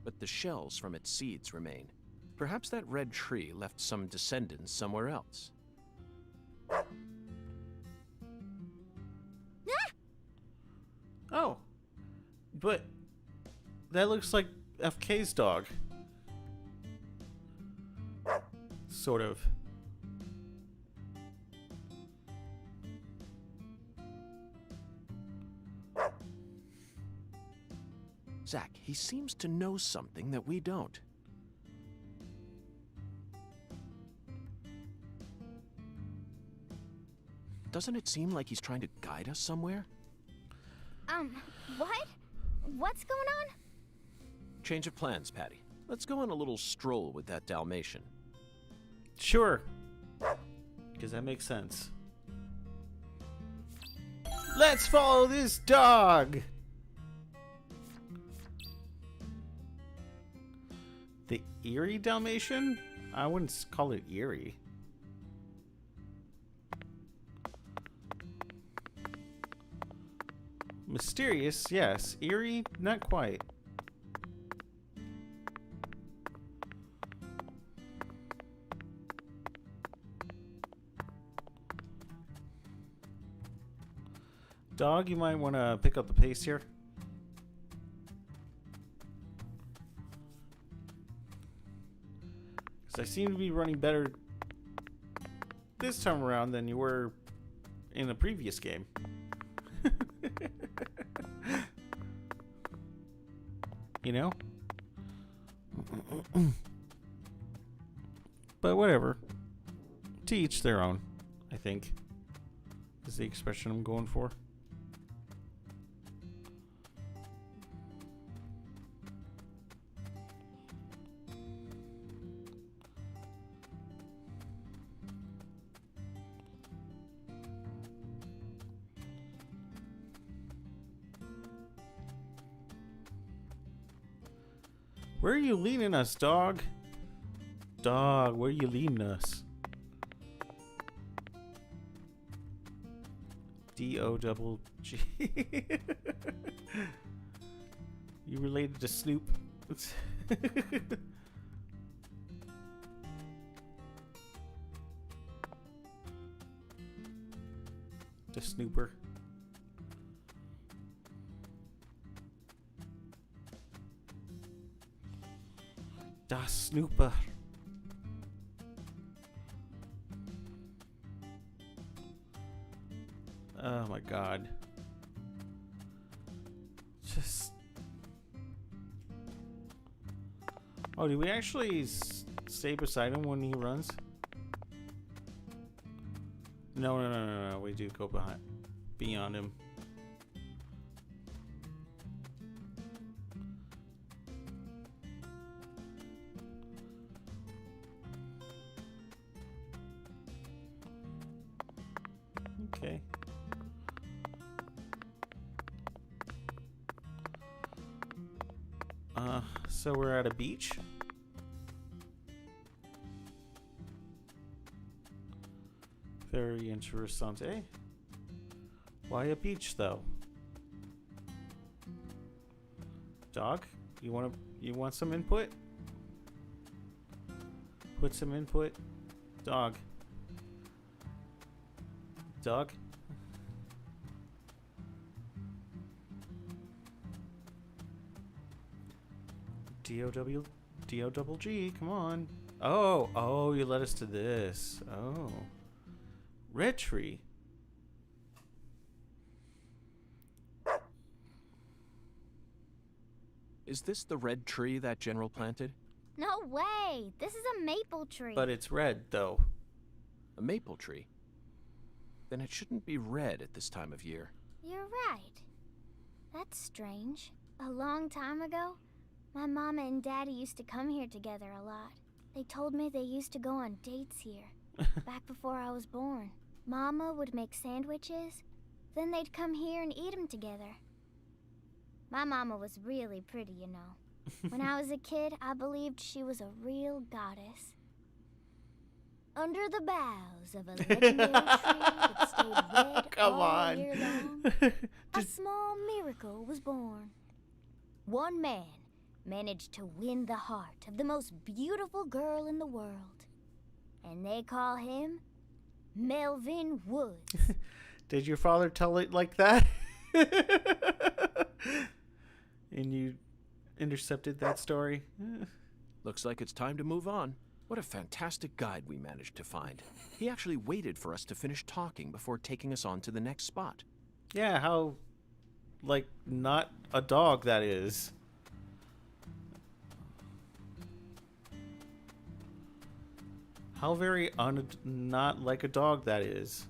but the shells from its seeds remain. Perhaps that red tree left some descendants somewhere else. Oh. But that looks like FK's dog. Sort of. Zach, he seems to know something that we don't. Doesn't it seem like he's trying to guide us somewhere? What? What's going on? Change of plans, Patty. Let's go on a little stroll with that Dalmatian. Sure. Because that makes sense. Let's follow this dog! The eerie Dalmatian? I wouldn't call it eerie. Mysterious, yes. Eerie, not quite. Dog, you might want to pick up the pace here. Because I seem to be running better this time around than you were in the previous game. You know? But whatever. To each their own, I think, is the expression I'm going for. Where are you leading us, dog? Dog, where are you leading us? D-O-double-G. You related to Snoop? The Snooper. Das Snooper. Oh my god. Just... Oh, do we actually stay beside him when he runs? No. We do go beyond him. Okay. So we're at a beach. Very interessante. Why a beach though? Dog, you want some input? Put some input. Dog. Dog. D-O-double-G, come on. Oh, you led us to this. Oh. Red tree. Is this the red tree that General planted? No way! This is a maple tree. But it's red, though. A maple tree? Then it shouldn't be red at this time of year. You're right. That's strange. A long time ago, my mama and daddy used to come here together a lot. They told me they used to go on dates here, back before I was born. Mama would make sandwiches, then they'd come here and eat them together. My mama was really pretty, you know. When I was a kid, I believed she was a real goddess. Under the boughs of a legendary tree that stayed red all year long, a small miracle was born. One man managed to win the heart of the most beautiful girl in the world. And they call him Melvin Woods. Did your father tell it like that? And you intercepted that story? Looks like it's time to move on. What a fantastic guide we managed to find. He actually waited for us to finish talking before taking us on to the next spot. Yeah, how, like, not a dog that is. How very not like a dog that is.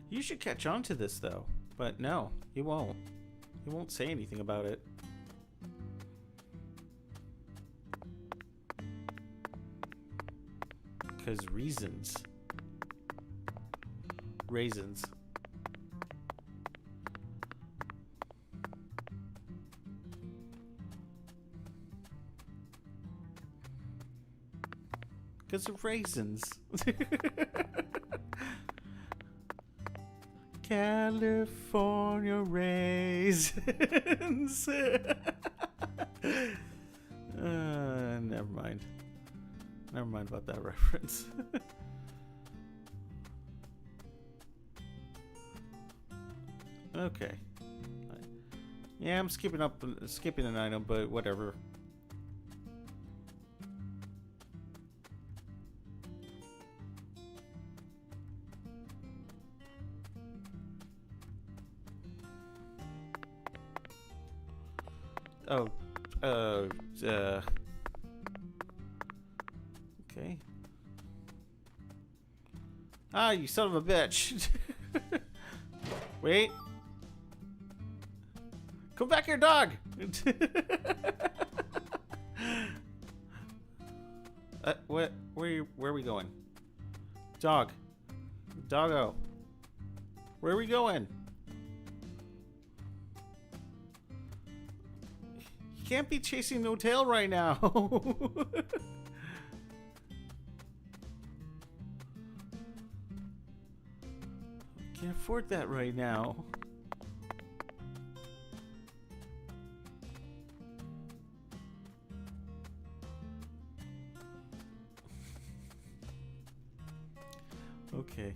You should catch on to this, though. But no, he won't. He won't say anything about it. Because reasons. Raisins. Because of raisins. California raisins. Never mind. Never mind about that reference. Okay. Yeah, I'm skipping an item, but whatever. Oh, okay. Ah, you son of a bitch. Wait. Come back here, dog. Where are we going? Dog. Doggo. Where are we going? You can't be chasing no tail right now. Can't afford that right now. Okay.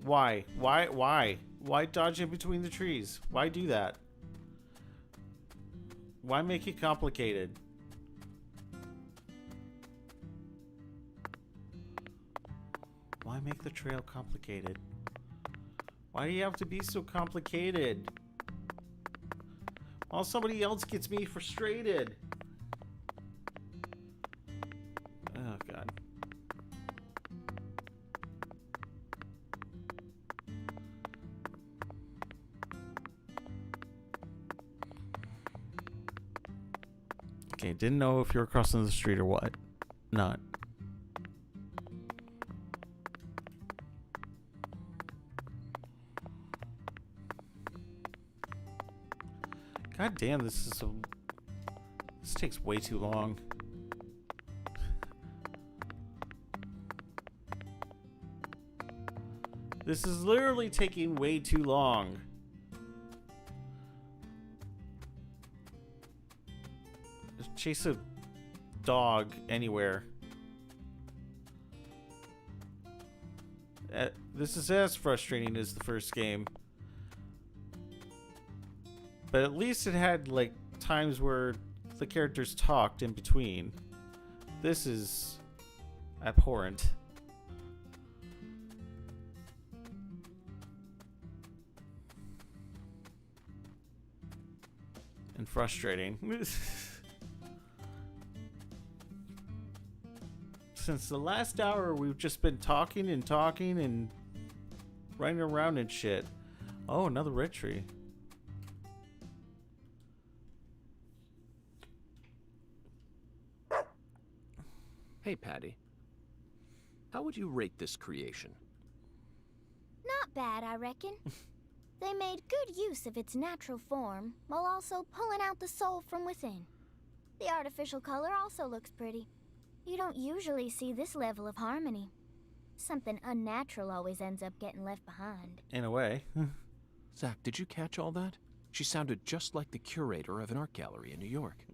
Why? Why dodge in between the trees? Why do that? Why make it complicated? Why make the trail complicated? Why do you have to be so complicated? While somebody else gets me frustrated. Oh, God. Okay, didn't know if you were crossing the street or what. Not. God damn, this takes way too long. This is literally taking way too long. Just chase a dog anywhere. This is as frustrating as the first game. But at least it had, like, times where the characters talked in between. This is abhorrent. And frustrating. Since the last hour, we've just been talking and running around and shit. Oh, another red tree. Hey, Patty. How would you rate this creation? Not bad, I reckon. They made good use of its natural form, while also pulling out the soul from within. The artificial color also looks pretty. You don't usually see this level of harmony. Something unnatural always ends up getting left behind. In a way. Zach, did you catch all that? She sounded just like the curator of an art gallery in New York.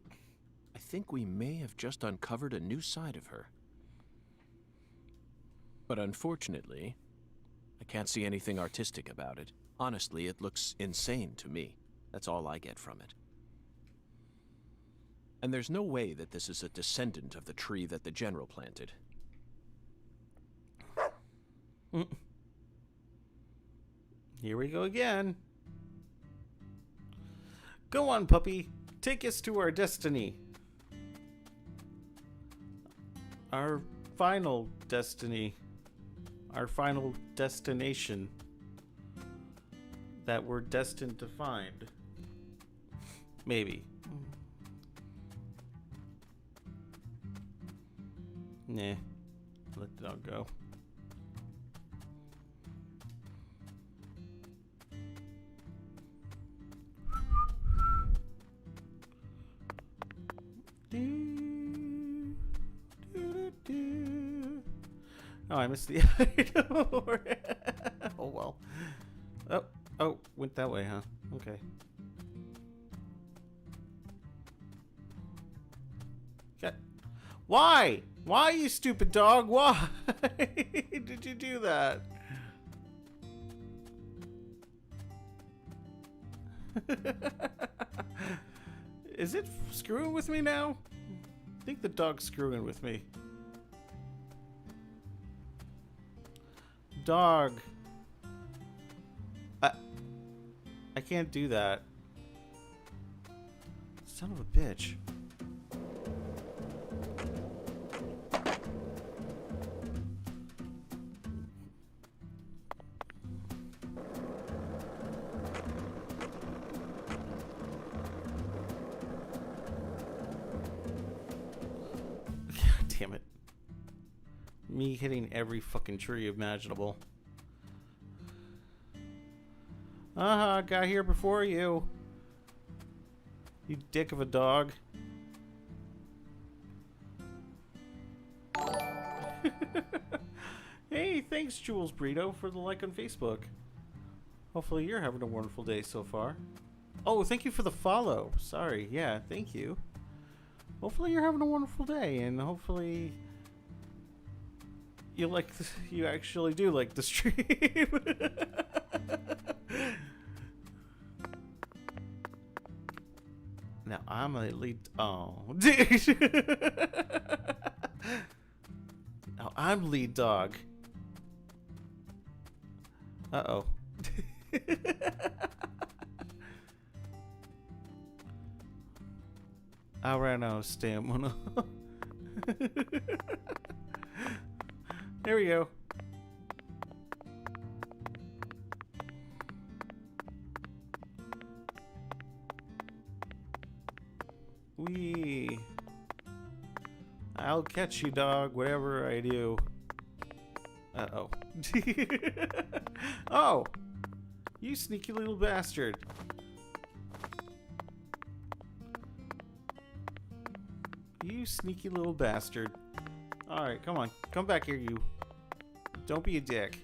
I think we may have just uncovered a new side of her. But unfortunately, I can't see anything artistic about it. Honestly, it looks insane to me. That's all I get from it. And there's no way that this is a descendant of the tree that the General planted. Here we go again. Go on, puppy. Take us to our destiny. Our final destiny. Our final destination. That we're destined to find. Maybe. Nah. Let the dog go. Oh, I missed the item. Oh well. Oh, went that way, huh? Okay. Okay. Why? Why, you stupid dog? Why did you do that? Is it screwing with me now? I think the dog's screwing with me. Dog. I can't do that. Son of a bitch. Damn it. Me hitting every fucking tree imaginable. Got here before you. You dick of a dog. Hey, thanks Jules Burrito for the like on Facebook. Hopefully you're having a wonderful day so far. Oh, thank you for the follow. Sorry, yeah, thank you. Hopefully you're having a wonderful day, and hopefully you like this, you actually do like the stream. Now I'm a lead. Oh, now I'm lead dog. Uh-oh. I ran out of stamina. There we go. Wee. I'll catch you, dog, whatever I do. Uh-oh. Oh! You sneaky little bastard. You sneaky little bastard. Alright, come on. Come back here, you. Don't be a dick.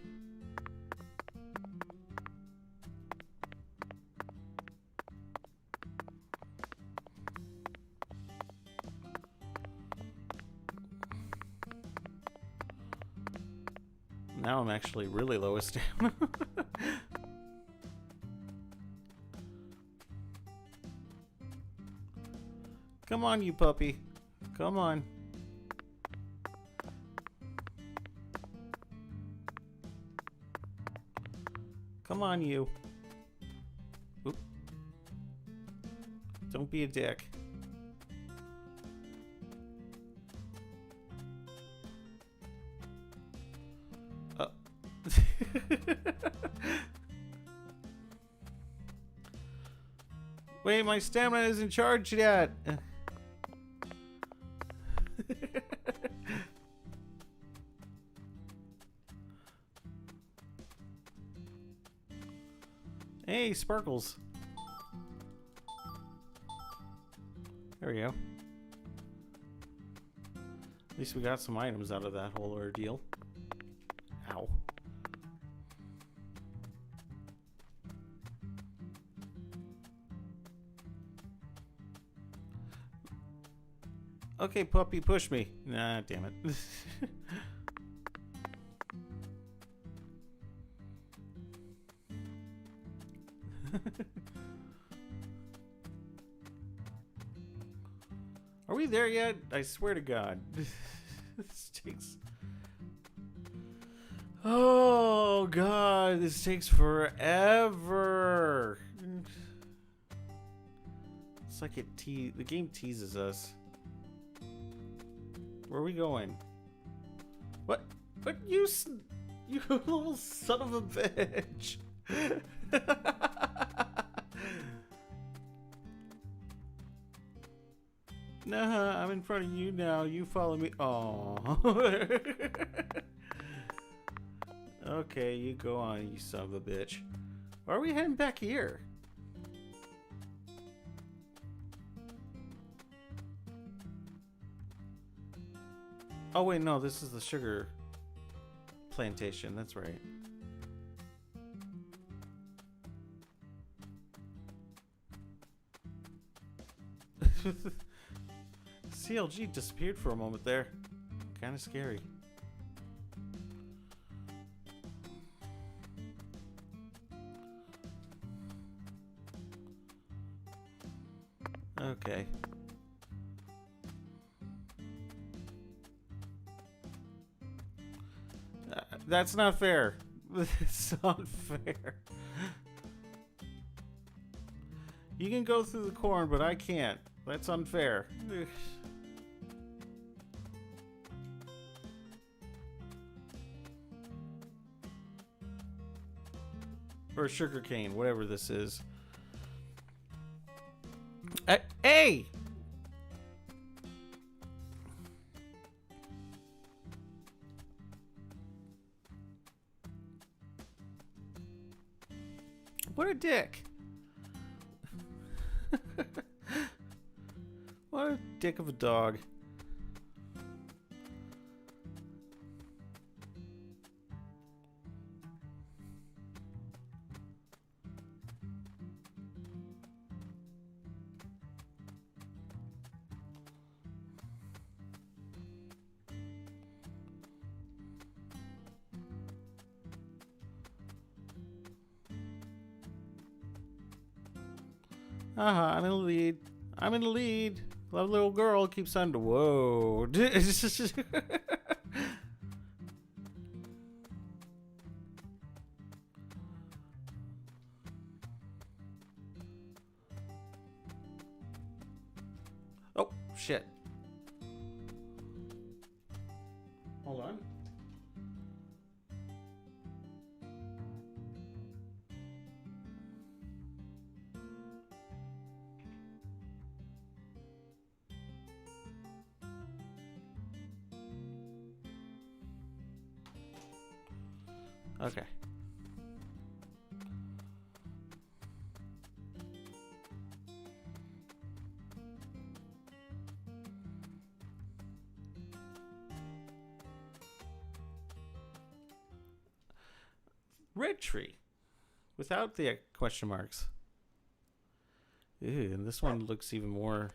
Now I'm actually really low stamina. Come on, you puppy. Come on. Come on, you. Oop. Don't be a dick. Wait, my stamina isn't charged yet. Hey, Sparkles. There we go. At least we got some items out of that whole ordeal. Ow. Okay, puppy, push me. Nah, damn it. Are we there yet? I swear to God. This takes... Oh, God. This takes forever. It's like the game teases us. Where are we going? What? What you little son of a bitch! Nah, I'm in front of you now. You follow me. Oh. Okay, you go on, you son of a bitch. Why are we heading back here? Oh wait, no, this is the sugar plantation. That's right. CLG disappeared for a moment there. Kind of scary. Okay. That's not fair. It's not fair. You can go through the corn, but I can't. That's unfair. Or sugarcane, whatever this is. Hey! What a dick. What a dick of a dog. I'm in the lead. I'm in the lead. Love little girl keeps on to whoa. Oh, shit. Hold on. Okay. Red tree. Without the question marks. Ew, and this one looks even more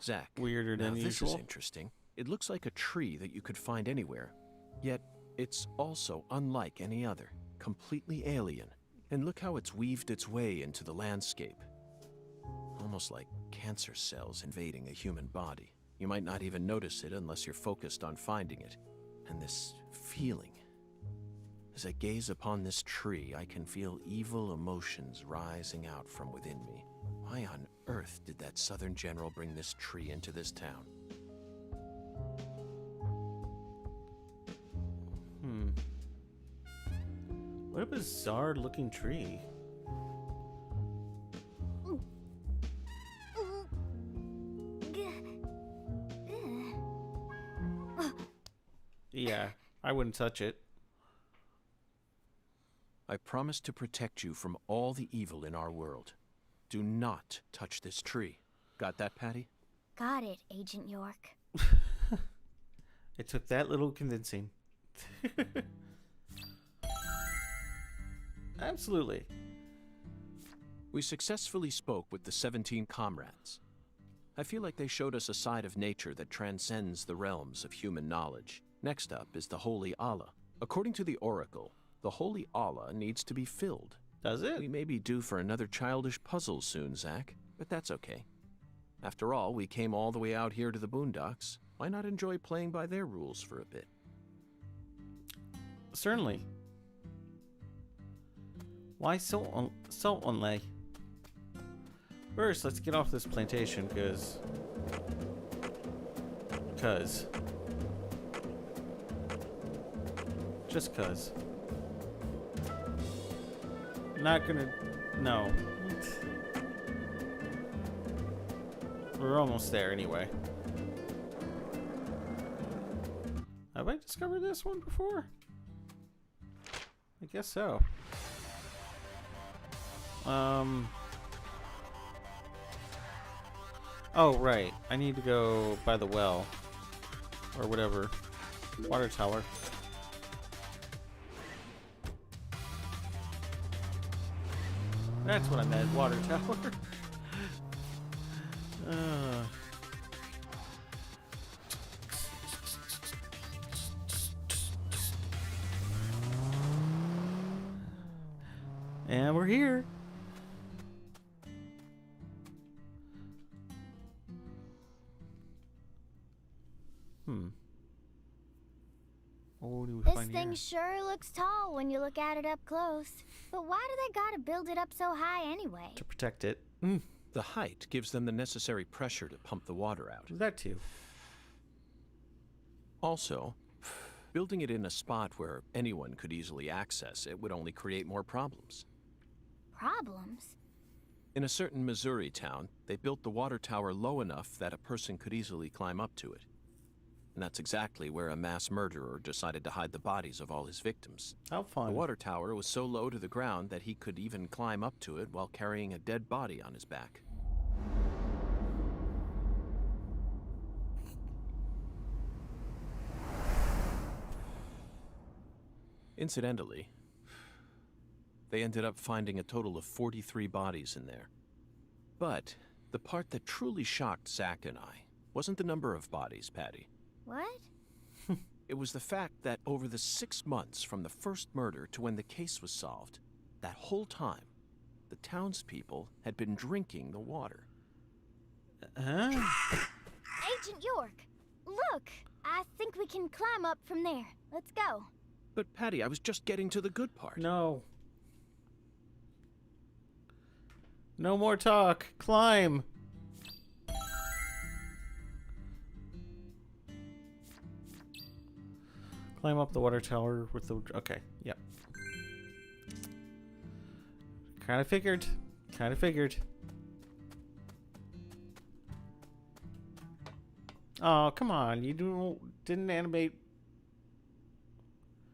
Zach, weirder than now usual. This is interesting. It looks like a tree that you could find anywhere. Yet, it's also unlike any other, completely alien. And look how it's weaved its way into the landscape. Almost like cancer cells invading a human body. You might not even notice it unless you're focused on finding it. And this feeling. As I gaze upon this tree, I can feel evil emotions rising out from within me. Why on earth did that Southern general bring this tree into this town? What a bizarre looking tree. Yeah, I wouldn't touch it. I promise to protect you from all the evil in our world. Do not touch this tree. Got that, Patty? Got it, Agent York. It took that little convincing. Absolutely. We successfully spoke with the 17 comrades. I feel like they showed us a side of nature that transcends the realms of human knowledge. Next up is the Holy Allah. According to the Oracle, the Holy Allah needs to be filled. Does it? We may be due for another childish puzzle soon, Zach, but that's okay. After all, we came all the way out here to the boondocks. Why not enjoy playing by their rules for a bit? Certainly. Why so only? First, let's get off this plantation, cause. Just cause. Not gonna. No. We're almost there anyway. Have I discovered this one before? I guess so. Oh, right. I need to go by the well. Or whatever. Water tower. That's what I meant. Water tower. And we're here. What do we This find thing here? sure looks tall when you look at it up close. But why do they gotta build it up so high anyway? To protect it. The height gives them the necessary pressure to pump the water out. That too. Also, building it in a spot where anyone could easily access it would only create more problems. Problems? In a certain Missouri town, they built the water tower low enough that a person could easily climb up to it. And that's exactly where a mass murderer decided to hide the bodies of all his victims. How fun. The water tower was so low to the ground that he could even climb up to it while carrying a dead body on his back. Incidentally, they ended up finding a total of 43 bodies in there. But the part that truly shocked Zach and I wasn't the number of bodies, Patty. What? It was the fact that over the 6 months from the first murder to when the case was solved, that whole time, the townspeople had been drinking the water. Agent York, look! I think we can climb up from there. Let's go. But Patty, I was just getting to the good part. No. No more talk. Climb. Climb up the water tower with the... Okay, yep. Kinda figured. Kinda figured. Oh, come on. You didn't animate...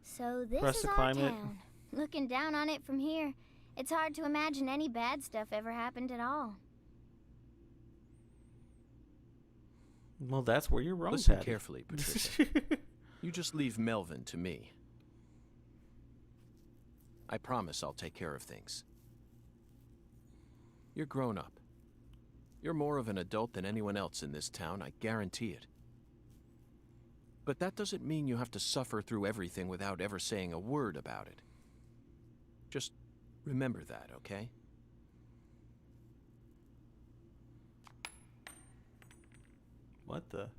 So this Press is to our climb it. town. Looking down on it from here, it's hard to imagine any bad stuff ever happened at all. Well, that's where you're wrong, Listen Patty. carefully, Patricia. You just leave Melvin to me. I promise I'll take care of things. You're grown up. You're more of an adult than anyone else in this town, I guarantee it. But that doesn't mean you have to suffer through everything without ever saying a word about it. Just remember that, okay? What the...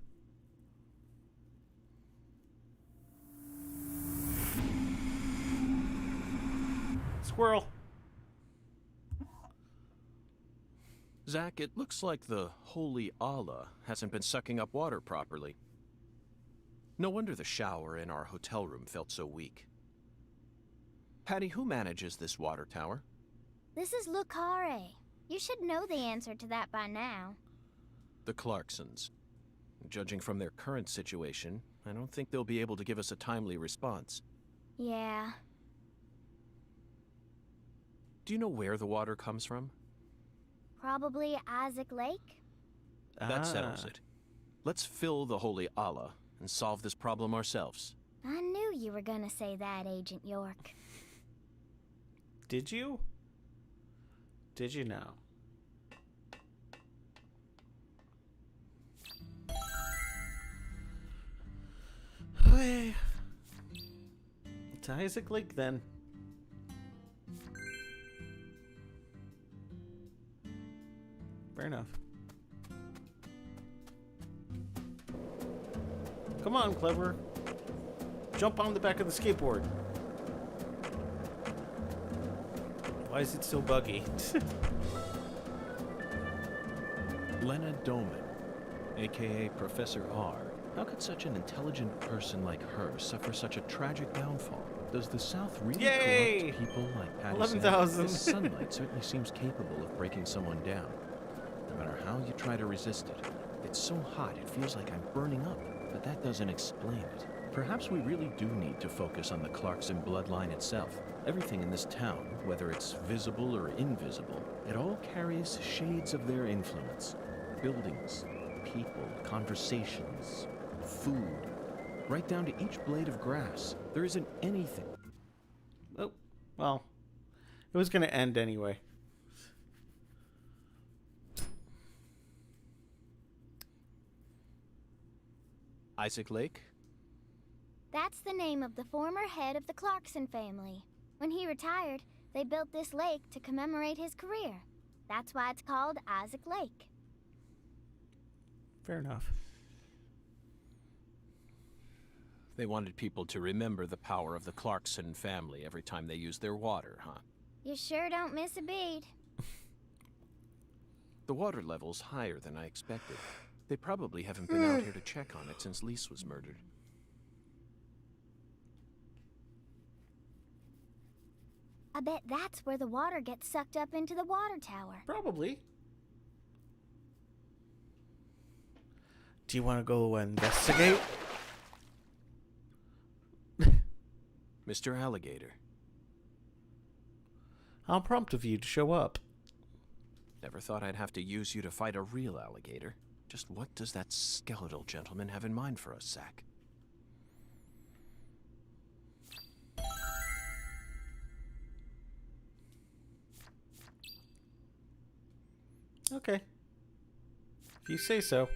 Squirrel. Zach, it looks like the holy Allah hasn't been sucking up water properly. No wonder the shower in our hotel room felt so weak. Patty, who manages this water tower? This is Lucare. You should know the answer to that by now. The Clarksons. Judging from their current situation, I don't think they'll be able to give us a timely response. Yeah. Do you know where the water comes from? Probably Isaac Lake? That settles it. Let's fill the holy Allah and solve this problem ourselves. I knew you were gonna say that, Agent York. Did you? Did you now? It's Isaac Lake then. Fair enough. Come on, Clever. Jump on the back of the skateboard. Why is it so buggy? Lena Doman, aka Professor R. How could such an intelligent person like her suffer such a tragic downfall? Does the South really Yay! corrupt people like Patty? 11,000. This sunlight certainly seems capable of breaking someone down. No matter how you try to resist it, it's so hot it feels like I'm burning up. But that doesn't explain it. Perhaps we really do need to focus on the Clarkson bloodline itself. Everything in this town, whether it's visible or invisible, it all carries shades of their influence. Buildings, people, conversations, food, right down to each blade of grass. There isn't anything. Oh, well, it was going to end anyway. Isaac Lake? That's the name of the former head of the Clarkson family. When he retired, they built this lake to commemorate his career. That's why it's called Isaac Lake. Fair enough. They wanted people to remember the power of the Clarkson family every time they used their water, huh? You sure don't miss a beat. The water level's higher than I expected. They probably haven't been out here to check on it since Lise was murdered. I bet that's where the water gets sucked up into the water tower. Probably. Do you want to go investigate? Mr. Alligator. How prompt of you to show up. Never thought I'd have to use you to fight a real alligator. Just what does that skeletal gentleman have in mind for us, Zack? Okay. If you say so.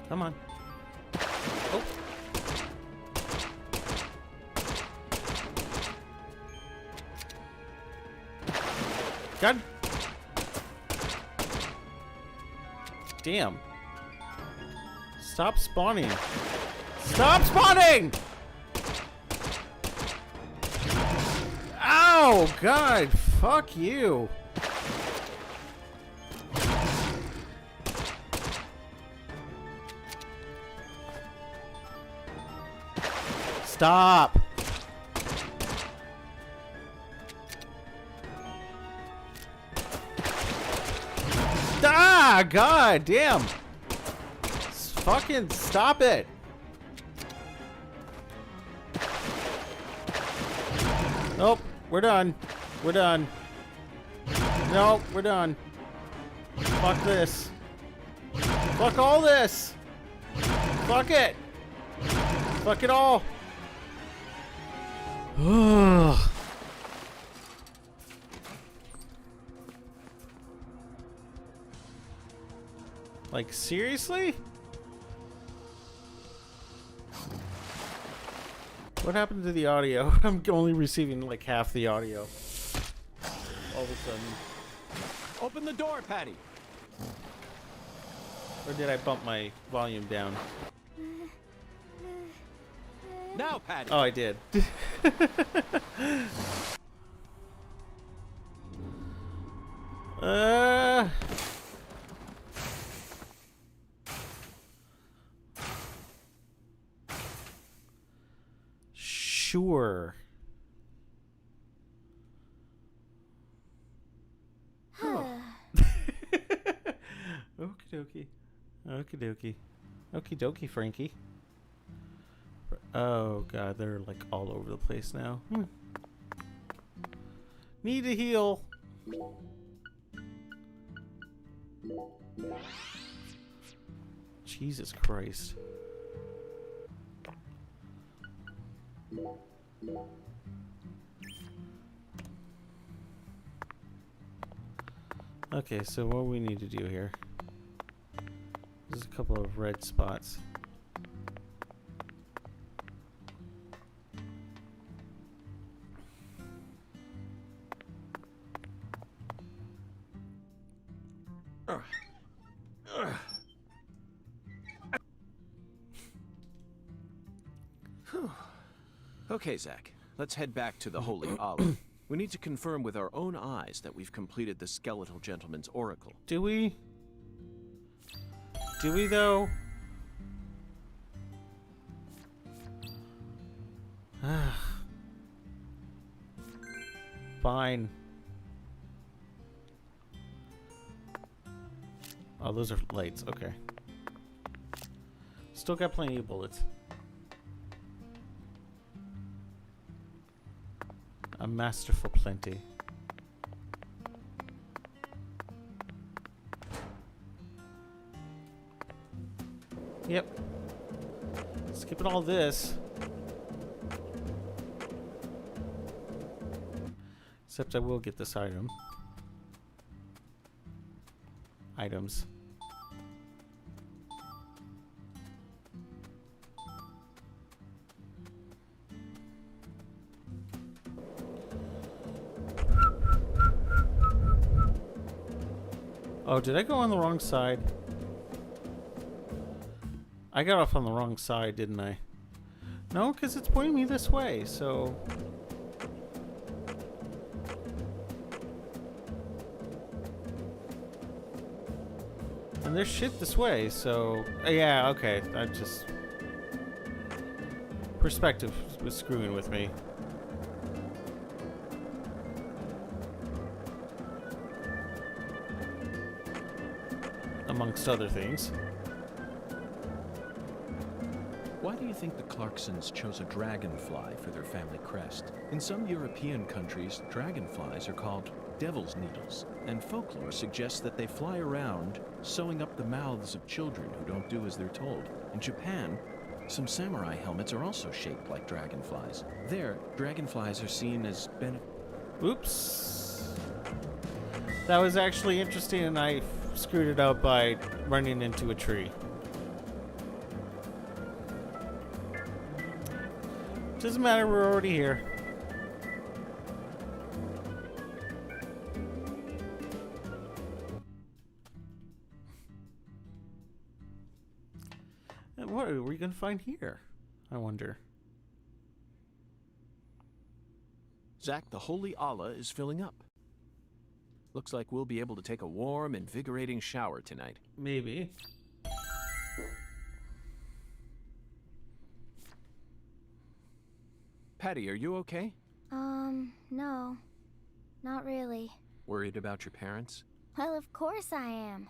Come on. Oh. God. Damn. Stop spawning. Stop spawning! Ow! God, fuck you. Stop! Ah! God damn! Fucking stop it! Nope, we're done. We're done. Nope, we're done. Fuck this. Fuck all this! Fuck it! Fuck it all! Ugh. Like, seriously? What happened to the audio? I'm only receiving like half the audio. All of a sudden. Open the door, Patty! Or did I bump my volume down? Now, Patty! Oh, I did. Sure. Okie dokie. Okie dokie. Okie dokie, Frankie. Oh god, they're like all over the place now. Need to heal. Jesus Christ. Okay, so what we need to do here. There's a couple of red spots. Okay, Zach. Let's head back to the Holy Allah. We need to confirm with our own eyes that we've completed the Skeletal Gentleman's oracle. Do we? Do we, though? Fine. Oh, those are lights. Okay. Still got plenty of bullets. A masterful plenty. Yep. Skipping all this. Except I will get this item. Items. Oh, did I go on the wrong side? I got off on the wrong side, didn't I? No, because it's pointing me this way, so... And there's shit this way, so... yeah, okay. I just... Perspective was screwing with me. Amongst other things. Why do you think the Clarksons chose a dragonfly for their family crest? In some European countries, dragonflies are called devil's needles, and folklore suggests that they fly around, sewing up the mouths of children who don't do as they're told. In Japan, some samurai helmets are also shaped like dragonflies. There, dragonflies are seen as Oops. That was actually interesting, and I screwed it up by running into a tree. Doesn't matter, we're already here. And what are we gonna find here? I wonder. Zach, the Holy Allah is filling up. Looks like we'll be able to take a warm, invigorating shower tonight. Maybe. Patty, are you okay? No. Not really. Worried about your parents? Well, of course I am.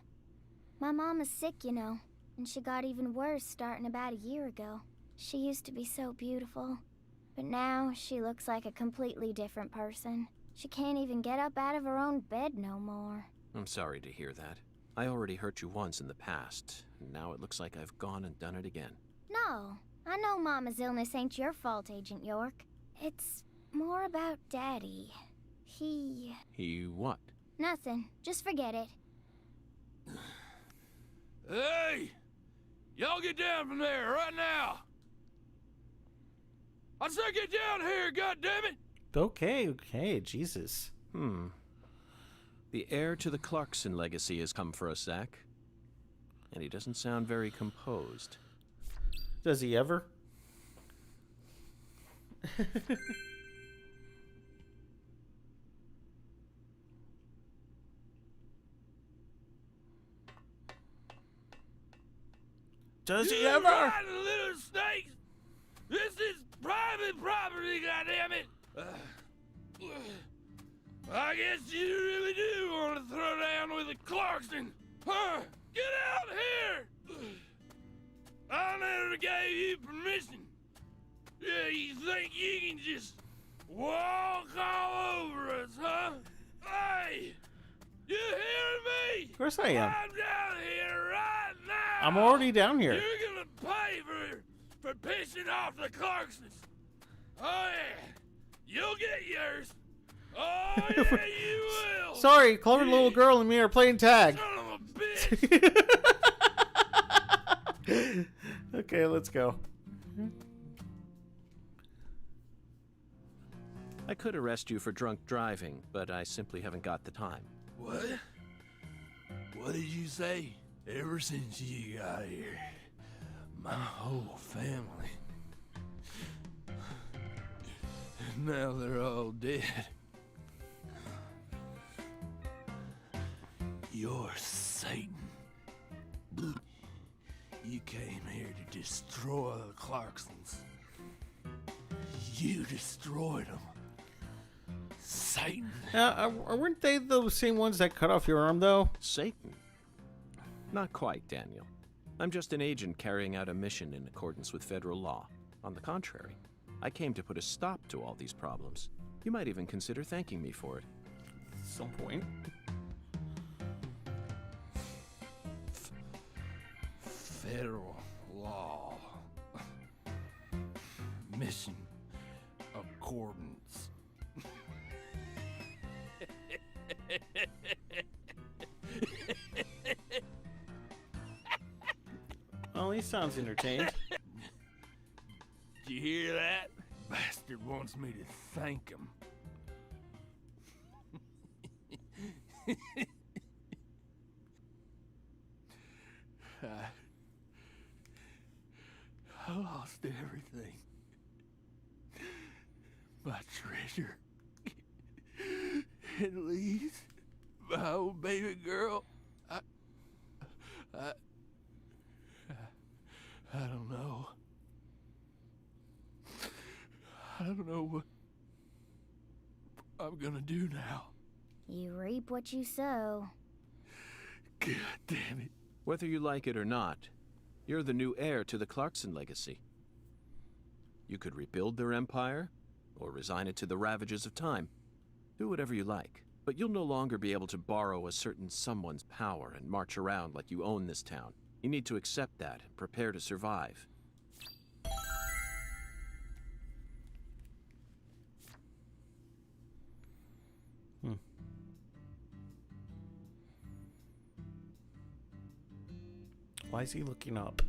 My mom is sick, you know, and she got even worse starting about a year ago. She used to be so beautiful, but now she looks like a completely different person. She can't even get up out of her own bed no more. I'm sorry to hear that. I already hurt you once in the past, and now it looks like I've gone and done it again. No, I know Mama's illness ain't your fault, Agent York. It's more about Daddy. He what? Nothing. Just forget it. Hey! Y'all get down from there right now! I said get down here, goddammit! Okay, Jesus. The heir to the Clarkson legacy has come for us, Zach. And he doesn't sound very composed. Does he ever? Does he ever? Right, little snakes! This is private property, goddammit! I guess you really do want to throw down with a Clarkson, huh? Get out here! I never gave you permission. Yeah, you think you can just walk all over us, huh? Hey! You hearing me? Of course I am. I'm down here right now! I'm already down here. You're gonna pay for pissing off the Clarksons. Oh yeah, you'll get yours. Oh yeah, you will. Sorry, clever little girl and me are playing tag. Son of a bitch. Okay, let's go. I could arrest you for drunk driving, but I simply haven't got the time. What? What did you say? Ever since you got here, my whole family. Now they're all dead. You're Satan. You came here to destroy the Clarksons. You destroyed them. Satan. Weren't they the same ones that cut off your arm, though? Satan? Not quite, Daniel. I'm just an agent carrying out a mission in accordance with federal law. On the contrary, I came to put a stop to all these problems. You might even consider thanking me for it. At some point. Federal law. Mission accordance. Well, he sounds entertained. Did you hear that? Bastard wants me to thank him. I lost everything. My treasure. At least my old baby girl. I don't know. I don't know what I'm gonna do now. You reap what you sow. God damn it. Whether you like it or not, you're the new heir to the Clarkson legacy. You could rebuild their empire, or resign it to the ravages of time. Do whatever you like, but you'll no longer be able to borrow a certain someone's power and march around like you own this town. You need to accept that and prepare to survive. Why is he looking up?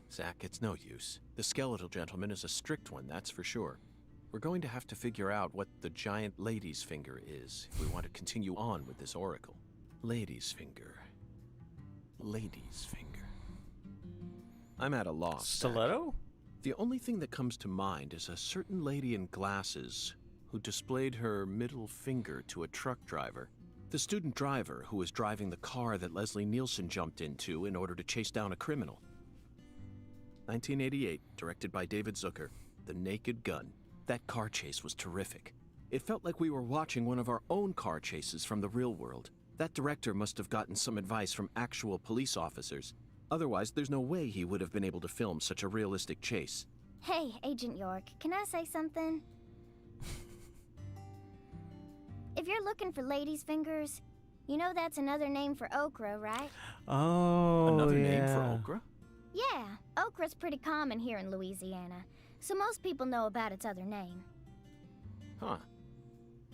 Zach, it's no use. The skeletal gentleman is a strict one, that's for sure. We're going to have to figure out what the giant lady's finger is if we want to continue on with this oracle. Lady's finger. Lady's finger. I'm at a loss. Stiletto? Zach. The only thing that comes to mind is a certain lady in glasses who displayed her middle finger to a truck driver. The student driver who was driving the car that Leslie Nielsen jumped into in order to chase down a criminal. 1988, directed by David Zucker, The Naked Gun. That car chase was terrific. It felt like we were watching one of our own car chases from the real world. That director must have gotten some advice from actual police officers. Otherwise, there's no way he would have been able to film such a realistic chase. Hey, Agent York, can I say something? If you're looking for ladies' fingers, you know that's another name for okra, right? Oh, Another name for okra? Yeah, okra's pretty common here in Louisiana, so most people know about its other name. Huh.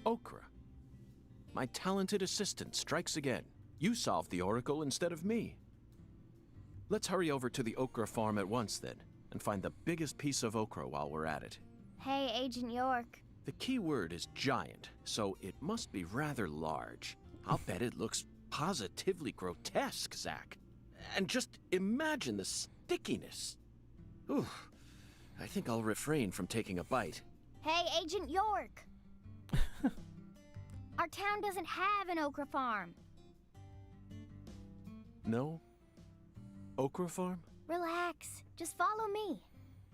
Okra. My talented assistant strikes again. You solved the oracle instead of me. Let's hurry over to the okra farm at once, then, and find the biggest piece of okra while we're at it. Hey, Agent York. The key word is giant, so it must be rather large. I'll bet it looks positively grotesque, Zach. And just imagine the stickiness. Ooh, I think I'll refrain from taking a bite. Hey, Agent York! Our town doesn't have an okra farm. No? Okra farm? Relax. Just follow me.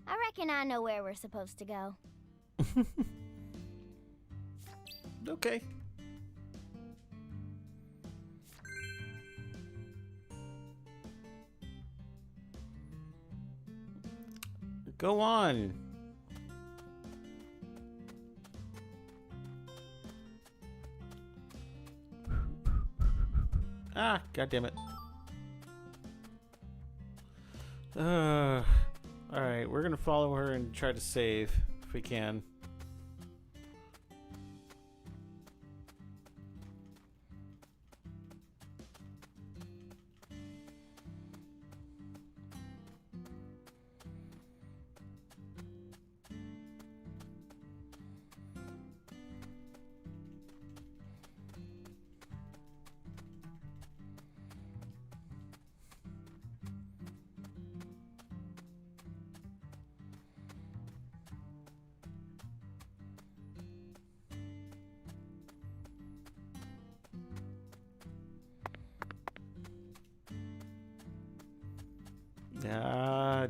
I reckon I know where we're supposed to go. Okay. Go on. Ah, God damn it. Alright, we're gonna follow her and try to save if we can.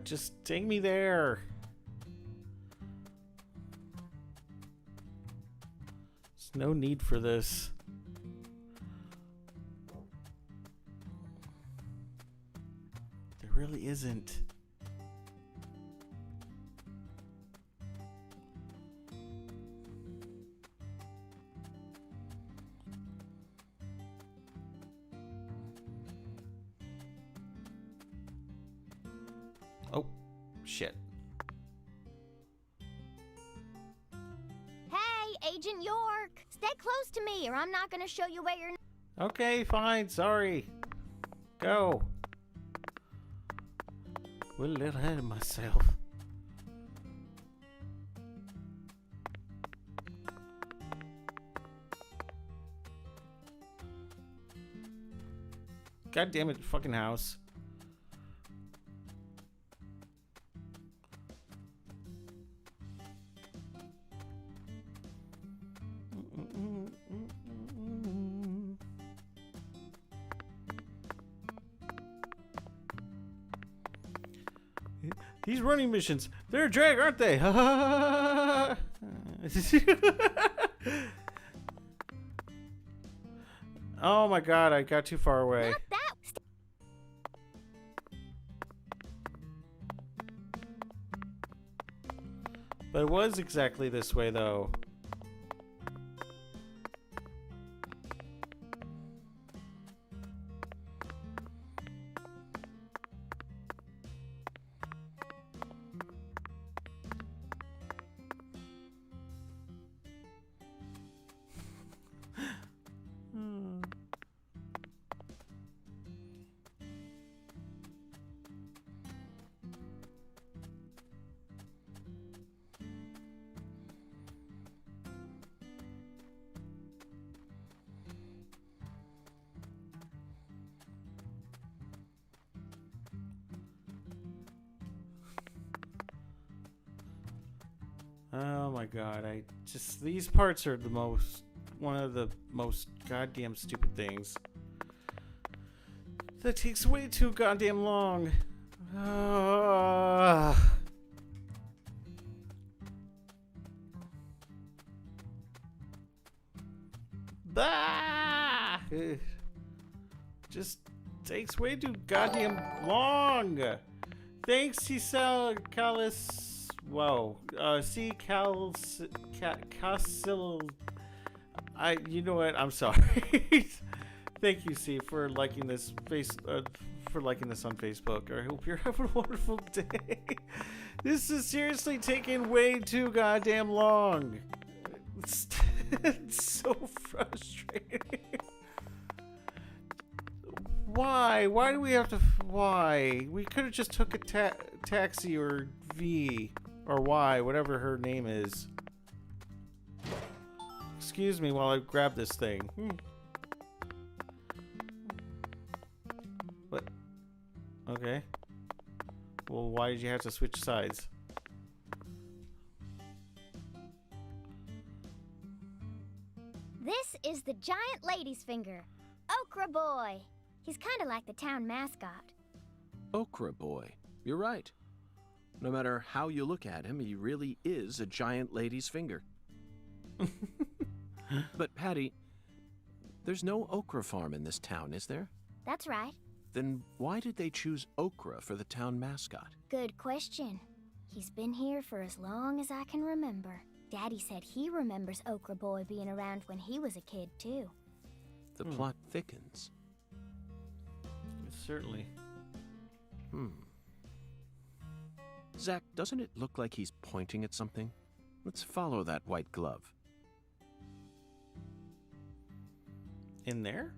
Just take me there. There's no need for this. There really isn't. Oh, shit. Hey, Agent York! Stay close to me or I'm not gonna show you where you're... Okay, fine, sorry. Go. A little ahead of myself. God damn it, fucking house. These running missions, they're a drag, aren't they? Oh my god, I got too far away. Not that... But it was exactly this way, though. Oh my god, these parts are one of the most goddamn stupid things. That takes way too goddamn long. Bah! Just takes way too goddamn long. Thanks, Cecil Callis. Whoa, see Casil. You know what? I'm sorry. Thank you, C, for liking this on Facebook. I hope you're having a wonderful day. This is seriously taking way too goddamn long. It's so frustrating. Why? Why do we have to? Why? We could have just took a taxi or V. Or Y, whatever her name is. Excuse me while I grab this thing. What? Okay. Well, why did you have to switch sides? This is the giant lady's finger. Okra Boy. He's kind of like the town mascot. Okra Boy. You're right. No matter how you look at him, he really is a giant lady's finger. But, Patty, there's no okra farm in this town, is there? That's right. Then why did they choose okra for the town mascot? Good question. He's been here for as long as I can remember. Daddy said he remembers Okra Boy being around when he was a kid, too. The plot thickens. Certainly. Zach, doesn't it look like he's pointing at something? Let's follow that white glove. In there?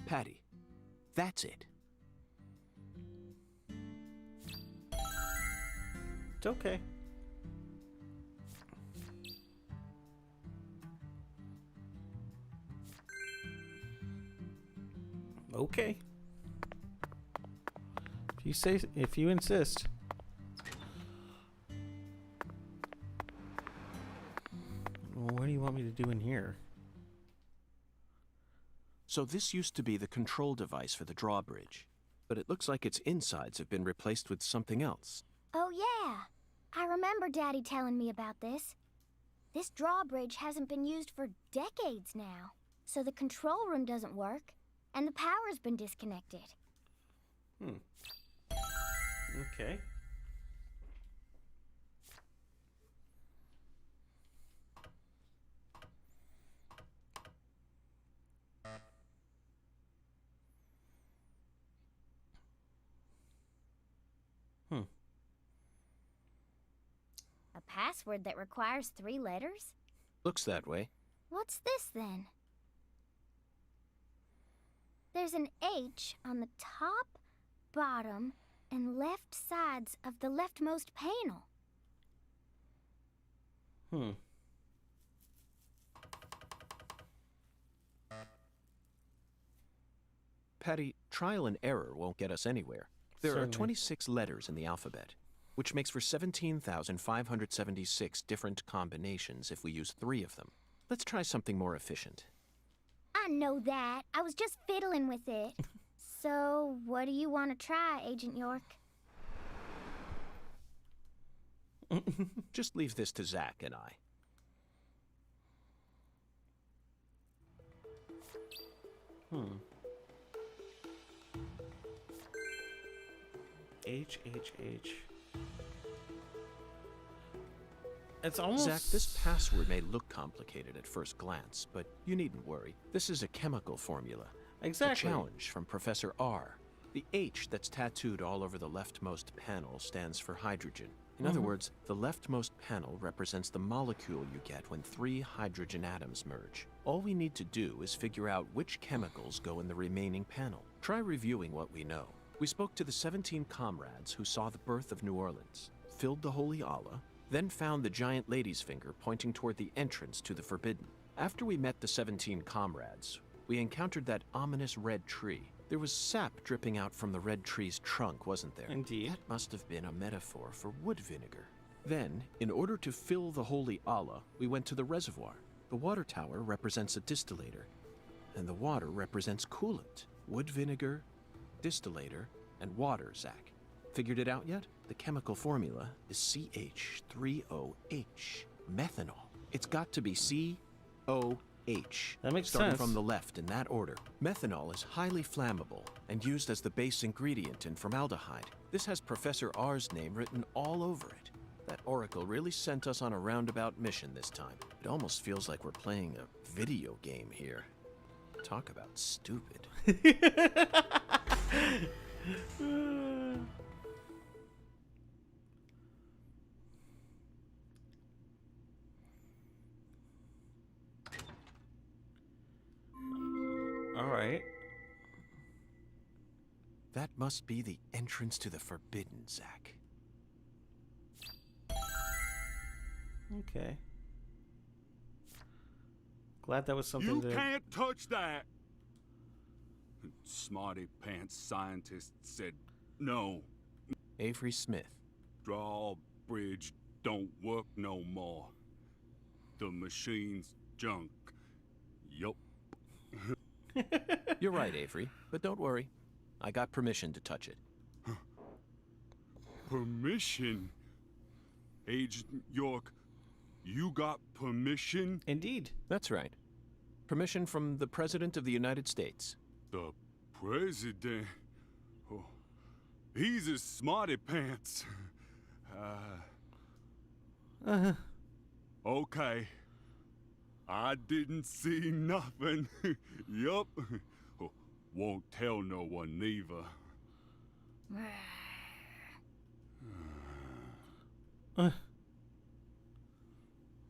Patty, that's it. It's okay. Okay. If you insist. Well, what do you want me to do in here? So this used to be the control device for the drawbridge, but it looks like its insides have been replaced with something else. Oh yeah, I remember Daddy telling me about this. This drawbridge hasn't been used for decades now, so the control room doesn't work, and the power's been disconnected. Okay. A password that requires 3 letters? Looks that way. What's this then? There's an H on the top, bottom, and left sides of the leftmost panel. Patty, trial and error won't get us anywhere. There Certainly. are 26 letters in the alphabet, which makes for 17,576 different combinations if we use 3 of them. Let's try something more efficient. I know that. I was just fiddling with it. So, what do you want to try, Agent York? Just leave this to Zach and I. H. It's almost... Zach, this password may look complicated at first glance, but you needn't worry. This is a chemical formula. Exactly. A challenge from Professor R. The H that's tattooed all over the leftmost panel stands for hydrogen. In other words, the leftmost panel represents the molecule you get when 3 hydrogen atoms merge. All we need to do is figure out which chemicals go in the remaining panel. Try reviewing what we know. We spoke to the 17 comrades who saw the birth of New Orleans, filled the Holy Allah, then found the giant lady's finger pointing toward the entrance to the Forbidden. After we met the 17 comrades, we encountered that ominous red tree. There was sap dripping out from the red tree's trunk, wasn't there? Indeed. That must have been a metaphor for wood vinegar. Then, in order to fill the Holy Allah, we went to the reservoir. The water tower represents a distillator, and the water represents coolant. Wood vinegar, distillator, and water, Zach. Figured it out yet? The chemical formula is CH3OH, methanol. It's got to be COH. That makes Starting sense. from the left in that order. Methanol is highly flammable and used as the base ingredient in formaldehyde. This has Professor R's name written all over it. That oracle really sent us on a roundabout mission this time. It almost feels like we're playing a video game here. Talk about stupid. All right. That must be the entrance to the Forbidden, Zach. Okay. Glad that was something You that... can't touch that! Smarty pants scientist said no. Avery Smith. Drawbridge don't work no more. The machine's junk. Yup. You're right, Avery, but don't worry. I got permission to touch it. Permission? Agent York, you got permission? Indeed. That's right. Permission from the President of the United States. The President? Oh, he's a smarty pants. Okay. I didn't see nothing. Yup. Won't tell no one neither.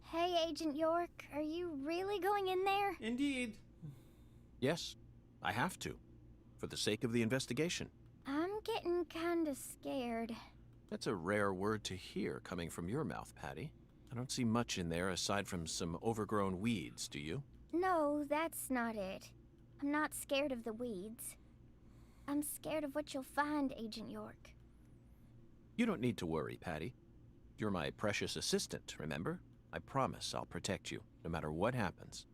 Hey, Agent York, are you really going in there? Indeed. Yes, I have to. For the sake of the investigation. I'm getting kinda scared. That's a rare word to hear coming from your mouth, Patty. I don't see much in there aside from some overgrown weeds, do you? No, that's not it. I'm not scared of the weeds. I'm scared of what you'll find, Agent York. You don't need to worry, Patty. You're my precious assistant, remember? I promise I'll protect you, no matter what happens.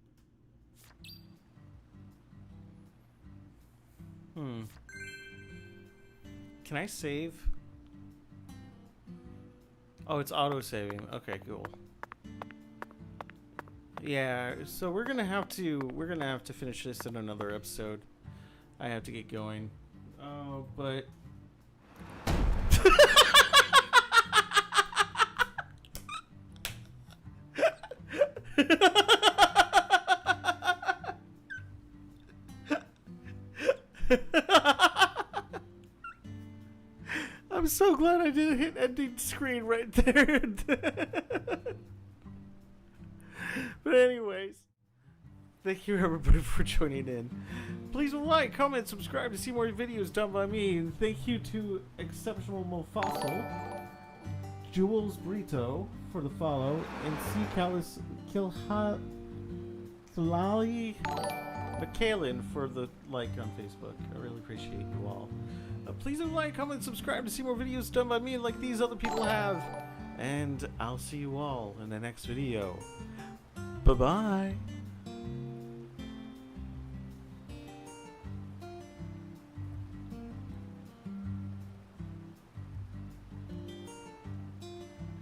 Can I save? Oh, it's auto-saving. Okay, cool. Yeah, so we're gonna have to finish this in another episode. I have to get going. Oh, but I'm so glad I didn't hit ending screen right there. But anyways, thank you everybody for joining in. Please like, comment, subscribe to see more videos done by me. And thank you to Exceptional Mofaso, Jules Brito for the follow, and C. Callis Kilali McKalen for the like on Facebook. I really appreciate you all. Please like, comment, subscribe to see more videos done by me like these other people have. And I'll see you all in the next video. Bye-bye.